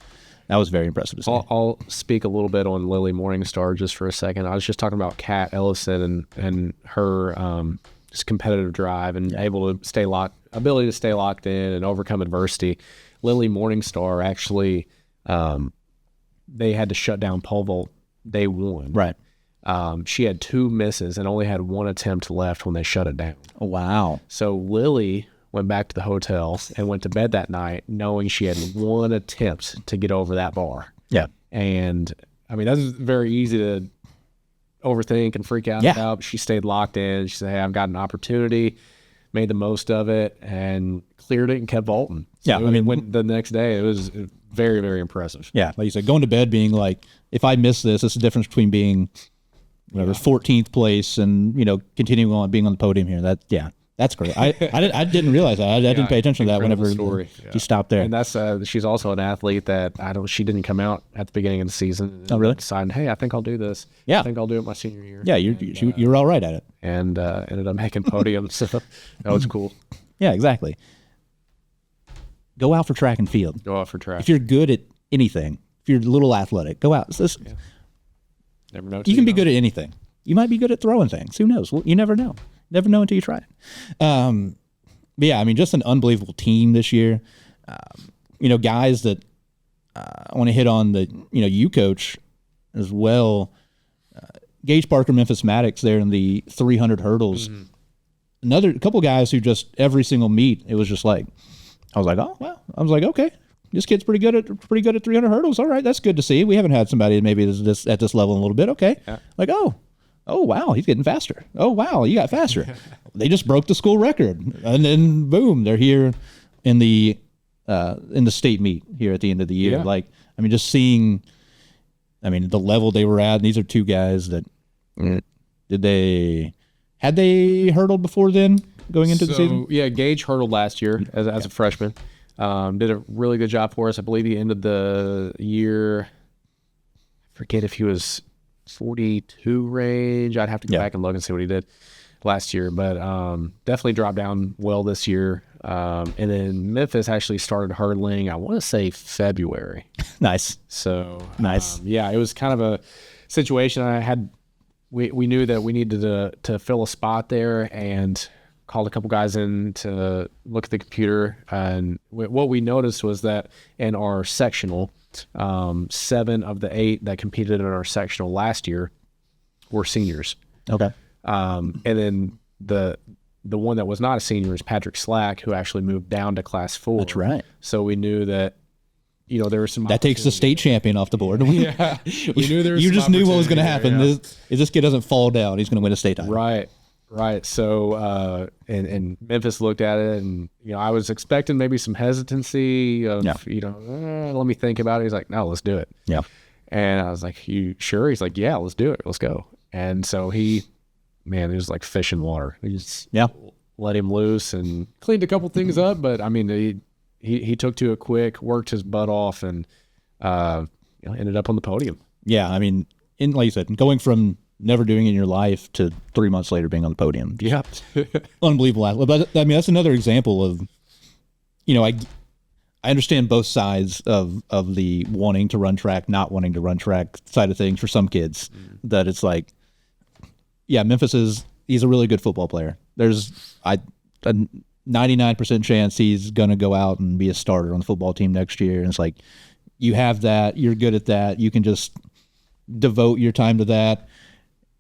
That was very impressive to see. I'll speak a little bit on Lily Morningstar just for a second. I was just talking about Kat Ellison and her just competitive drive and ability to stay locked in and overcome adversity. Lily Morningstar actually, they had to shut down pole vault day 1. Right. She had 2 misses and only had 1 attempt left when they shut it down. Oh, wow. So Lily went back to the hotel and went to bed that night knowing she had 1 attempt to get over that bar. Yeah. And, I mean, that's very easy to overthink and freak out about. She stayed locked in. She said, hey, I've got an opportunity, made the most of it, and cleared it and kept vaulting. So I mean, went the next day. It was very, very impressive. Yeah, like you said, going to bed being like, if I miss this, it's the difference between being 14th place and continuing on being on the podium here. That's great. I didn't realize that. I didn't pay attention to that whenever she stopped there. And that's she's also an athlete that she didn't come out at the beginning of the season. Oh, really? Decided, hey, I think I'll do this. Yeah. I think I'll do it my senior year. Yeah, you're all right at it. And ended up making podiums. So that was cool. Yeah, exactly. Go out for track and field. Go out for track. If you're good at anything, if you're a little athletic, go out. Never know. You can be good at anything. You might be good at throwing things. Who knows? Well, you never know. Never know until you try it. But yeah, I mean, just an unbelievable team this year. Guys that I want to hit on that, you coach as well. Gage Parker, Memphis Maddox there in the 300 hurdles. Mm-hmm. A couple guys who just every single meet, it was just like, I was like, oh, well, I was like, okay, this kid's pretty good at 300 hurdles. All right, that's good to see. We haven't had somebody maybe at this level in a little bit. Okay. Yeah. Like, oh, Oh, wow, he's getting faster. Oh, wow, you got faster. They just broke the school record. And then, boom, they're here in the state meet here at the end of the year. Yeah. Like, I mean, just seeing, I mean, the level they were at. And these are two guys that had they hurdled before then going into the season? Yeah, Gage hurdled last year as a freshman. Did a really good job for us. I believe he ended the year, I forget if he was 42 range. I'd have to go back and look and see what he did last year, but definitely dropped down well this year. And then Memphis actually started hurdling, I want to say February. Nice. So nice. Yeah, it was kind of a situation we knew that we needed to fill a spot there, and called a couple guys in to look at the computer. And what we noticed was that in our sectional, 7 of the 8 that competed in our sectional last year were seniors. Okay. And then the one that was not a senior is Patrick Slack, who actually moved down to Class 4. That's right. So we knew that, there was some that takes the state champion off the board. Yeah, we knew there was. You just knew what was going to happen. Yeah. This kid doesn't fall down, he's going to win a state title. Right. So, and Memphis looked at it, and I was expecting maybe some hesitancy of, let me think about it. He's like, no, let's do it. Yeah. And I was like, you sure? He's like, yeah, let's do it. Let's go. And so it was like fish in water. We just let him loose and cleaned a couple things up, but I mean, he took to it quick, worked his butt off, and ended up on the podium. Yeah, I mean, like you said, going from never doing it in your life to 3 months later being on the podium. Yeah. Unbelievable. But I mean, that's another example of, I understand both sides of the wanting to run track, not wanting to run track side of things for some kids. That it's like, yeah, he's a really good football player. There's a 99% chance he's going to go out and be a starter on the football team next year. And it's like, you have that, you're good at that. You can just devote your time to that.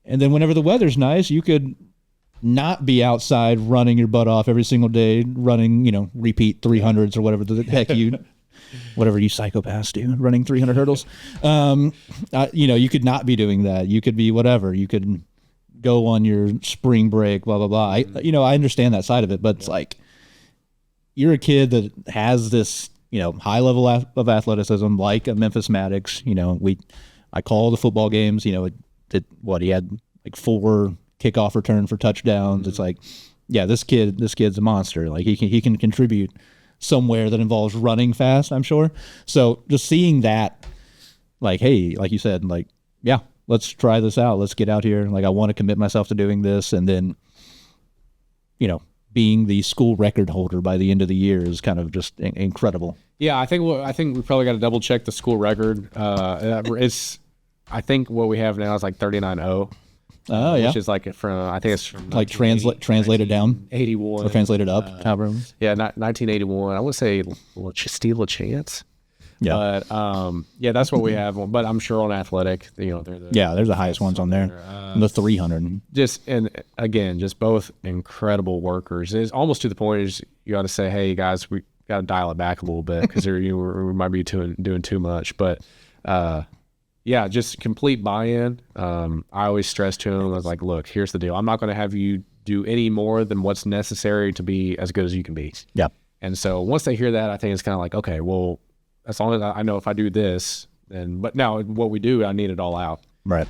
And then whenever the weather's nice, you could not be outside running your butt off every single day, running, repeat 300s or whatever the heck whatever you psychopaths do, running 300 hurdles. You could not be doing that. You could be whatever. You could go on your spring break, blah, blah, blah. I understand that side of it, but it's like, you're a kid that has this, high level of athleticism, like a Memphis Maddox. I call the football games, he had like 4 kickoff return for touchdowns. It's like, yeah, this kid's a monster. Like he can contribute somewhere that involves running fast, I'm sure. So just seeing that, like, hey, like you said, like, yeah, let's try this out. Let's get out here. Like, I want to commit myself to doing this. And then, being the school record holder by the end of the year is kind of just incredible. Yeah, I think we probably got to double check the school record. I think what we have now is like 39-0. Oh, yeah. Which is like I think it's from like translated down, 81 or translated up. Yeah, 1981. I would say steal a chance. Yeah, but that's what we have. But I'm sure on athletic, they're there's the highest ones on there. The 300. Just both incredible workers. It's almost to the point is you got to say, hey guys, we got to dial it back a little bit because we might be doing too much. But just complete buy-in. I always stress to them, I was like, look, here's the deal. I'm not going to have you do any more than what's necessary to be as good as you can be. Yeah. And so once they hear that, I think it's kind of like, okay, well, as long as I know if I do this, then, but now what we do, I need it all out. Right.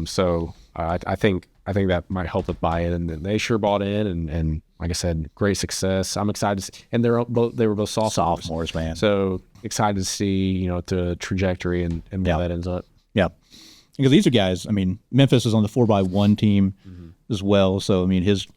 So I think that might help with buy-in, and they sure bought in, and like I said, great success. I'm excited to see, and they were both sophomores, man. So excited to see, the trajectory and where that ends up. Yeah. Because these are guys, I mean, Memphis is on the 4x1 team as well. So, I mean, his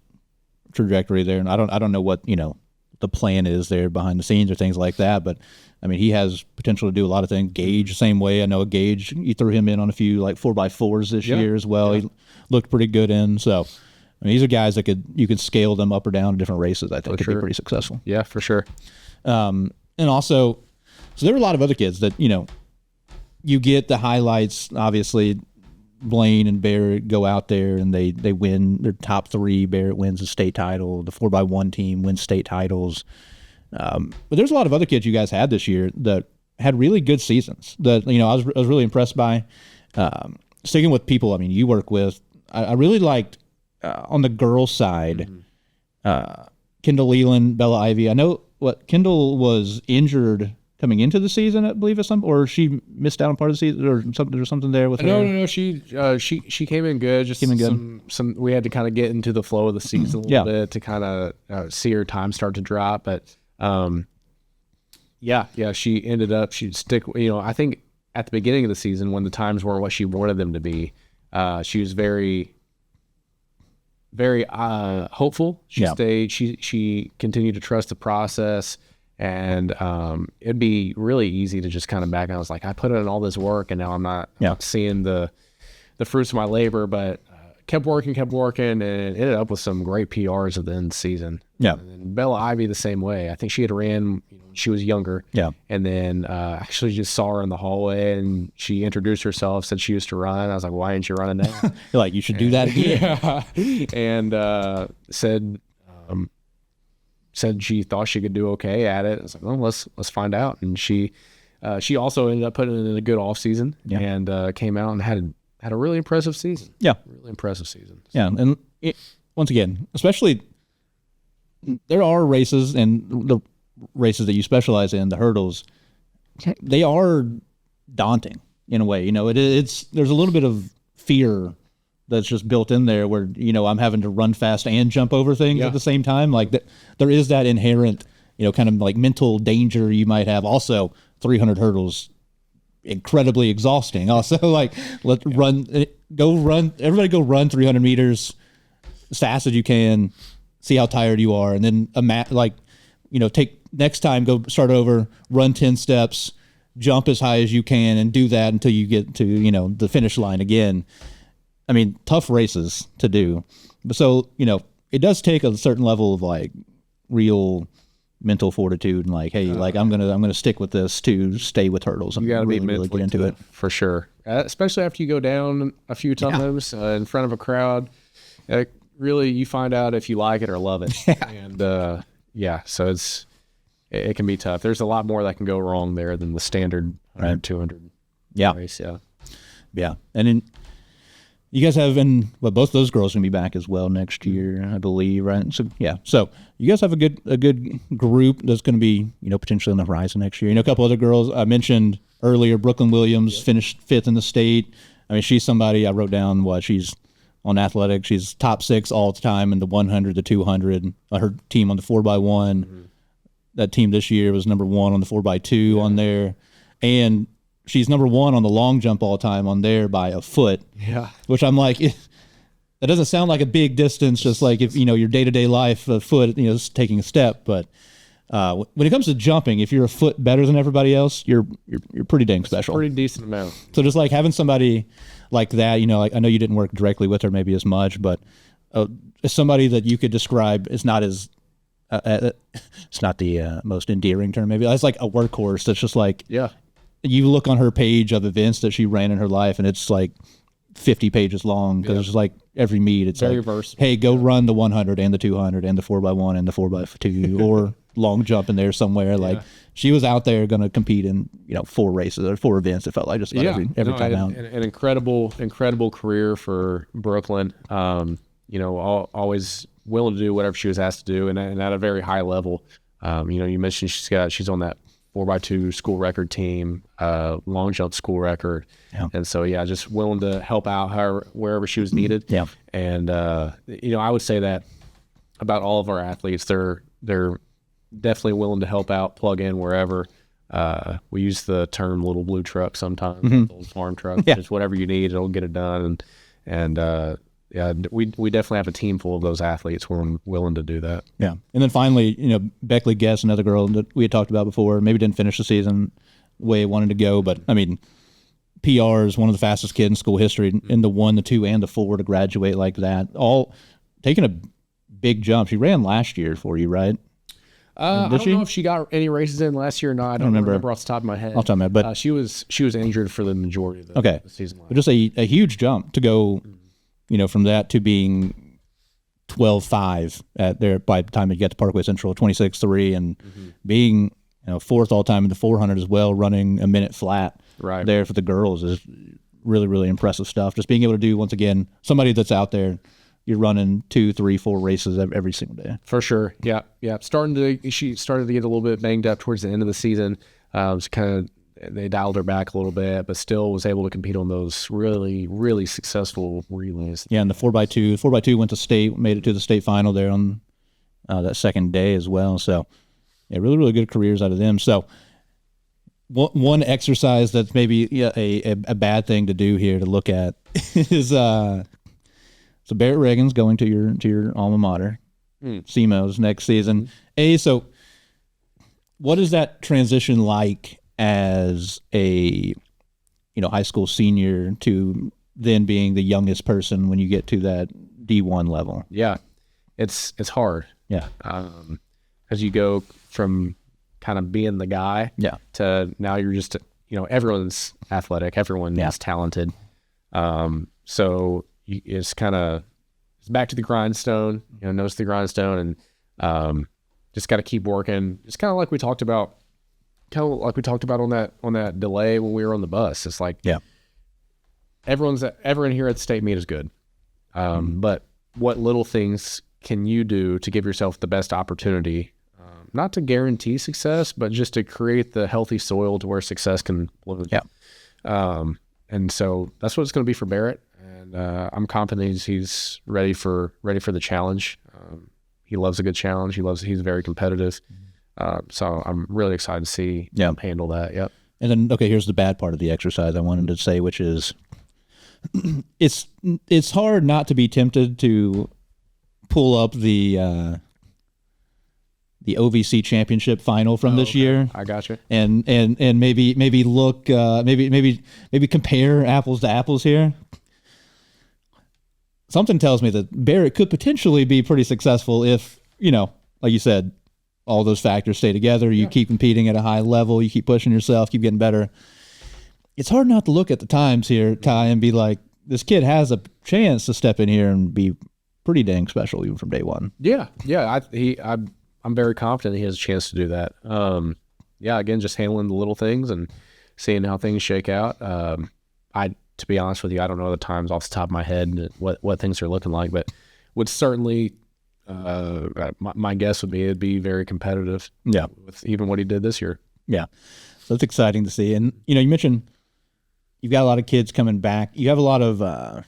trajectory there, and I don't know what, the plan is there behind the scenes or things like that, but I mean, he has potential to do a lot of things. Gage, same way. I know Gage, you threw him in on a few like 4x4s this year as well. Yeah. He looked pretty good in. So, I mean, these are guys that you could scale them up or down to different races. I think could be pretty successful. Yeah, for sure. And also, so there were a lot of other kids that, you get the highlights. Obviously, Blaine and Barrett go out there and they win their top 3. Barrett wins the state title. The 4x1 team wins state titles. But there's a lot of other kids you guys had this year that had really good seasons that, I was really impressed by. Sticking with people, I mean, you work with, I really liked on the girls' side, Kendall Leland, Bella Ivy. I know Kendall was injured coming into the season, I believe, or she missed out on part of the season, or something. There's something there with her. No. She came in good. Just some. We had to kind of get into the flow of the season a little bit to kind of see her time start to drop. But she ended up. She'd stick. I think at the beginning of the season when the times weren't what she wanted them to be, she was very, very hopeful. She stayed. She continued to trust the process. And it'd be really easy to just kind of back out. I was like, I put in all this work, and now I'm not seeing the fruits of my labor. But kept working, and ended up with some great PRs at the end of the season. Yeah. And Bella Ivy the same way. I think she had ran when she was younger. Yeah. And then actually just saw her in the hallway, and she introduced herself, said she used to run. I was like, why aren't you running now? You're like, you should do that again. Yeah. And said she thought she could do okay at it. I was like, well, let's find out. And she also ended up putting in a good off season and came out and had a really impressive season. Yeah, really impressive season. Yeah, and once again, especially there are races, and the races that you specialize in, the hurdles, they are daunting in a way. There's a little bit of fear that's just built in there where, I'm having to run fast and jump over things at the same time. Like there is that inherent, kind of like mental danger you might have. Also, 300 hurdles, incredibly exhausting. Also, like everybody go run 300 meters as fast as you can, see how tired you are. And then take next time, go start over, run 10 steps, jump as high as you can, and do that until you get to, the finish line again. I mean, tough races to do. So, it does take a certain level of like real mental fortitude and like, hey, like I'm gonna stick with this to stay with hurdles. You gotta really, be mentally really get into it for sure. Especially after you go down a few times in front of a crowd. Really, you find out if you like it or love it. And so it can be tough. There's a lot more that can go wrong there than the standard 100, 200 race. Yeah. And then you guys have, both those girls are going to be back as well next year, I believe, right? So, So you guys have a good group that's going to be, potentially on the horizon next year. A couple other girls I mentioned earlier, Brooklyn Williams finished 5th in the state. I mean, she's somebody I wrote down she's on athletics. She's top 6 all the time in the 100, the 200. Her team on the 4x1. Mm-hmm. That team this year was number 1 on the 4x2 on there. And she's number 1 on the long jump all time on there by a foot. Yeah. Which I'm like, that doesn't sound like a big distance, just like if, your day-to-day life, a foot, is taking a step. But when it comes to jumping, if you're a foot better than everybody else, you're pretty dang special. Pretty decent amount. So just like having somebody like that, like I know you didn't work directly with her maybe as much, but somebody that you could describe is not as, it's not the most endearing term maybe. It's like a workhorse that's just like, you look on her page of events that she ran in her life, and it's like 50 pages long because it's like every meet. It's very like, versatile. Hey, go run the 100 and the 200 and the 4x1 and the 4x2 or long jump in there somewhere. Like she was out there going to compete in 4 races or 4 events. It felt like just about every time out. An incredible career for Brooklyn. Always willing to do whatever she was asked to do, and at a very high level. You mentioned she's on that 4x2 school record team, long jump school record. Yeah. And so, just willing to help out her wherever she was needed. Yeah. And, I would say that about all of our athletes, they're definitely willing to help out, plug in wherever. We use the term little blue truck sometimes, little farm truck, just whatever you need, it'll get it done. We definitely have a team full of those athletes who are willing to do that. Yeah. And then finally, Beckley Guess, another girl that we had talked about before, maybe didn't finish the season the way it wanted to go, but I mean, PR is one of the fastest kids in school history in the 1, the 2, and the 4 to graduate like that. All taking a big jump. She ran last year for you, right? I don't know if she got any races in last year or not. I don't remember off the top of my head. Off the top of my head, but she was injured for the majority of the season. But just a huge jump to go, from that to being 12.5 at there by the time you get to Parkway Central, 26.3, and being 4th all time in the 400 as well, running a minute flat there for the girls is really, really impressive stuff. Just being able to do, once again, somebody that's out there, you're running 2, 3, 4 races every single day. For sure. Yeah. Yeah. She started to get a little bit banged up towards the end of the season. They dialed her back a little bit, but still was able to compete on those really, really successful relays. Yeah. And the 4x2 went to state, made it to the state final there on that second day as well. So yeah, really, really good careers out of them. So one exercise that's maybe a bad thing to do here to look at is, so Barrett Reagan's going to your alma mater, SEMO's next season. So what is that transition like as a high school senior to then being the youngest person when you get to that D1 level? Yeah, it's hard. Yeah, as you go from kind of being the guy, to now you're just everyone's athletic, everyone's talented. So it's back to the grindstone. Nose to the grindstone, and just got to keep working. It's kind of like we talked about. On that delay when we were on the bus. It's like, everyone here at the state meet is good. But what little things can you do to give yourself the best opportunity, not to guarantee success, but just to create the healthy soil to where success can bloom. And so that's what it's going to be for Barrett. And I'm confident he's ready for the challenge. He loves a good challenge. He's very competitive. So I'm really excited to see him handle that. Yep. And then, okay, here's the bad part of the exercise I wanted to say, which is it's hard not to be tempted to pull up the OVC championship final from this year. I got you. And maybe look, maybe compare apples to apples here. Something tells me that Barrett could potentially be pretty successful if, like you said, all those factors stay together. You keep competing at a high level. You keep pushing yourself, keep getting better. It's hard not to look at the times here, Ty, and be like, this kid has a chance to step in here and be pretty dang special even from day one. Yeah. I'm very confident he has a chance to do that. Again, just handling the little things and seeing how things shake out. To be honest with you, I don't know the times off the top of my head what things are looking like, but would certainly. My guess would be it'd be very competitive. Yeah, with even what he did this year. Yeah, so it's exciting to see. And you mentioned you've got a lot of kids coming back. You have a lot of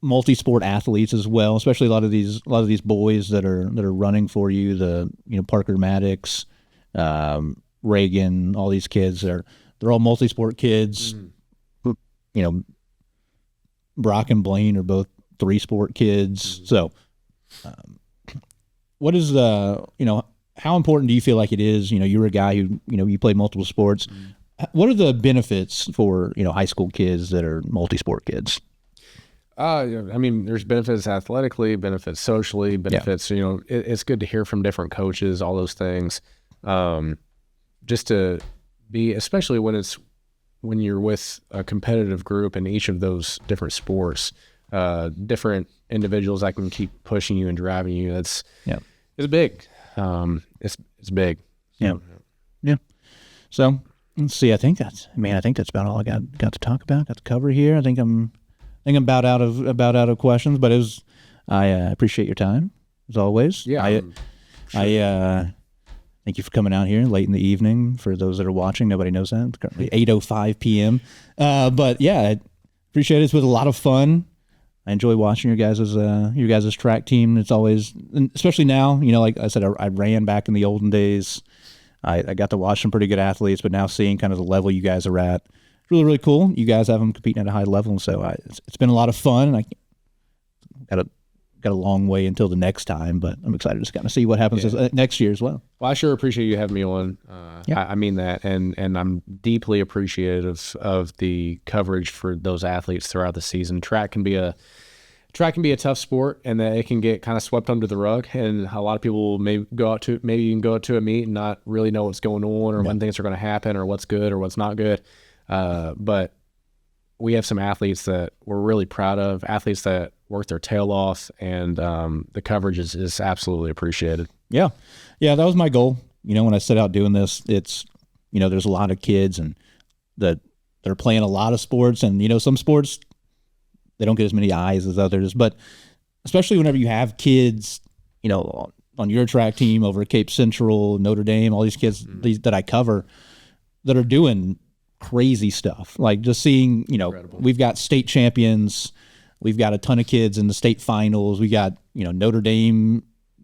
multi-sport athletes as well, especially a lot of these boys that are running for you. The Parker Maddox, Reagan, all these kids they're all multi-sport kids. Brock and Blaine are both 3-sport kids. So what is how important do you feel like it is? You're a guy who, you play multiple sports. What are the benefits for, high school kids that are multi-sport kids? There's benefits athletically, benefits socially, benefits, it's good to hear from different coaches, all those things. Just to be, especially when you're with a competitive group in each of those different sports, different individuals that can keep pushing you and driving you. It's big. It's big. Yeah. So let's see. I think that's about all I got to talk about. Got to cover here. I think I'm about out of questions. But I appreciate your time as always. Yeah. I thank you for coming out here late in the evening. For those that are watching, nobody knows that it's currently 8:05 p.m. But yeah, I appreciate it. It's been a lot of fun. I enjoy watching your guys' track team. It's always, especially now, like I said, I ran back in the olden days. I got to watch some pretty good athletes, but now seeing kind of the level you guys are at, it's really, really cool. You guys have them competing at a high level, and so it's been a lot of fun. And I got a long way until the next time, but I'm excited to kind of see what happens next year as well. Well, I sure appreciate you having me on. I mean that, and I'm deeply appreciative of the coverage for those athletes throughout the season. Track can be a tough sport, and that it can get kind of swept under the rug. And a lot of people maybe you can go out to a meet and not really know what's going on, or when things are going to happen, or what's good or what's not good. But we have some athletes that we're really proud of, athletes that work their tail off, and the coverage is absolutely appreciated. Yeah, that was my goal. When I set out doing this, it's there's a lot of kids and that that are playing a lot of sports, and some sports they don't get as many eyes as others, but especially whenever you have kids, on your track team over at Cape Central, Notre Dame, all these kids that I cover that are doing crazy stuff. Like just seeing, Incredible. We've got state champions, we've got a ton of kids in the state finals. We got, Notre Dame,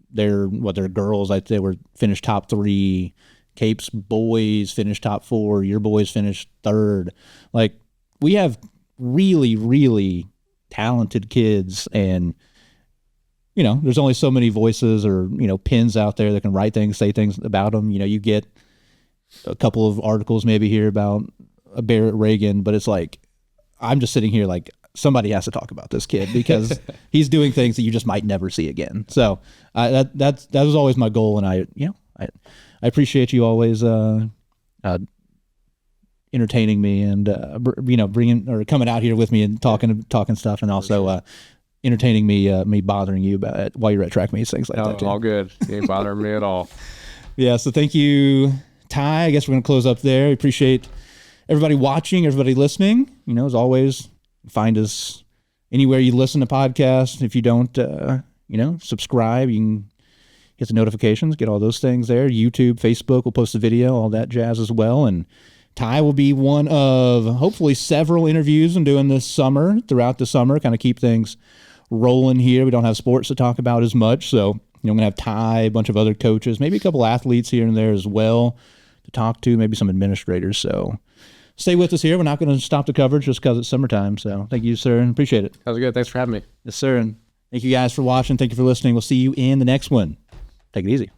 they're girls, they were finished top 3. Cape's boys finished top 4. Your boys finished 3rd. Like we have really, really talented kids, and there's only so many voices or pins out there that can write things, say things about them. You get a couple of articles maybe here about a Barrett Reagan, but it's like I'm just sitting here like somebody has to talk about this kid because he's doing things that you just might never see again. So that was always my goal, and I appreciate you always entertaining me and bringing or coming out here with me and talking stuff, and also entertaining me bothering you about it while you're at track meets, things like that too. All good. You ain't bothering me at all. Yeah, so thank you, Ty. I guess we're going to close up there. We appreciate everybody watching, everybody listening. As always, find us anywhere you listen to podcasts. If you don't, subscribe, you can hit the notifications, get all those things there. YouTube, Facebook, we'll post a video, all that jazz as well. And Ty will be one of hopefully several interviews I'm doing throughout the summer, kind of keep things rolling here. We don't have sports to talk about as much, so I'm going to have Ty, a bunch of other coaches, maybe a couple athletes here and there as well to talk to, maybe some administrators. So stay with us here. We're not going to stop the coverage just because it's summertime. So thank you, sir, and appreciate it. That was good. Thanks for having me. Yes, sir, and thank you guys for watching. Thank you for listening. We'll see you in the next one. Take it easy.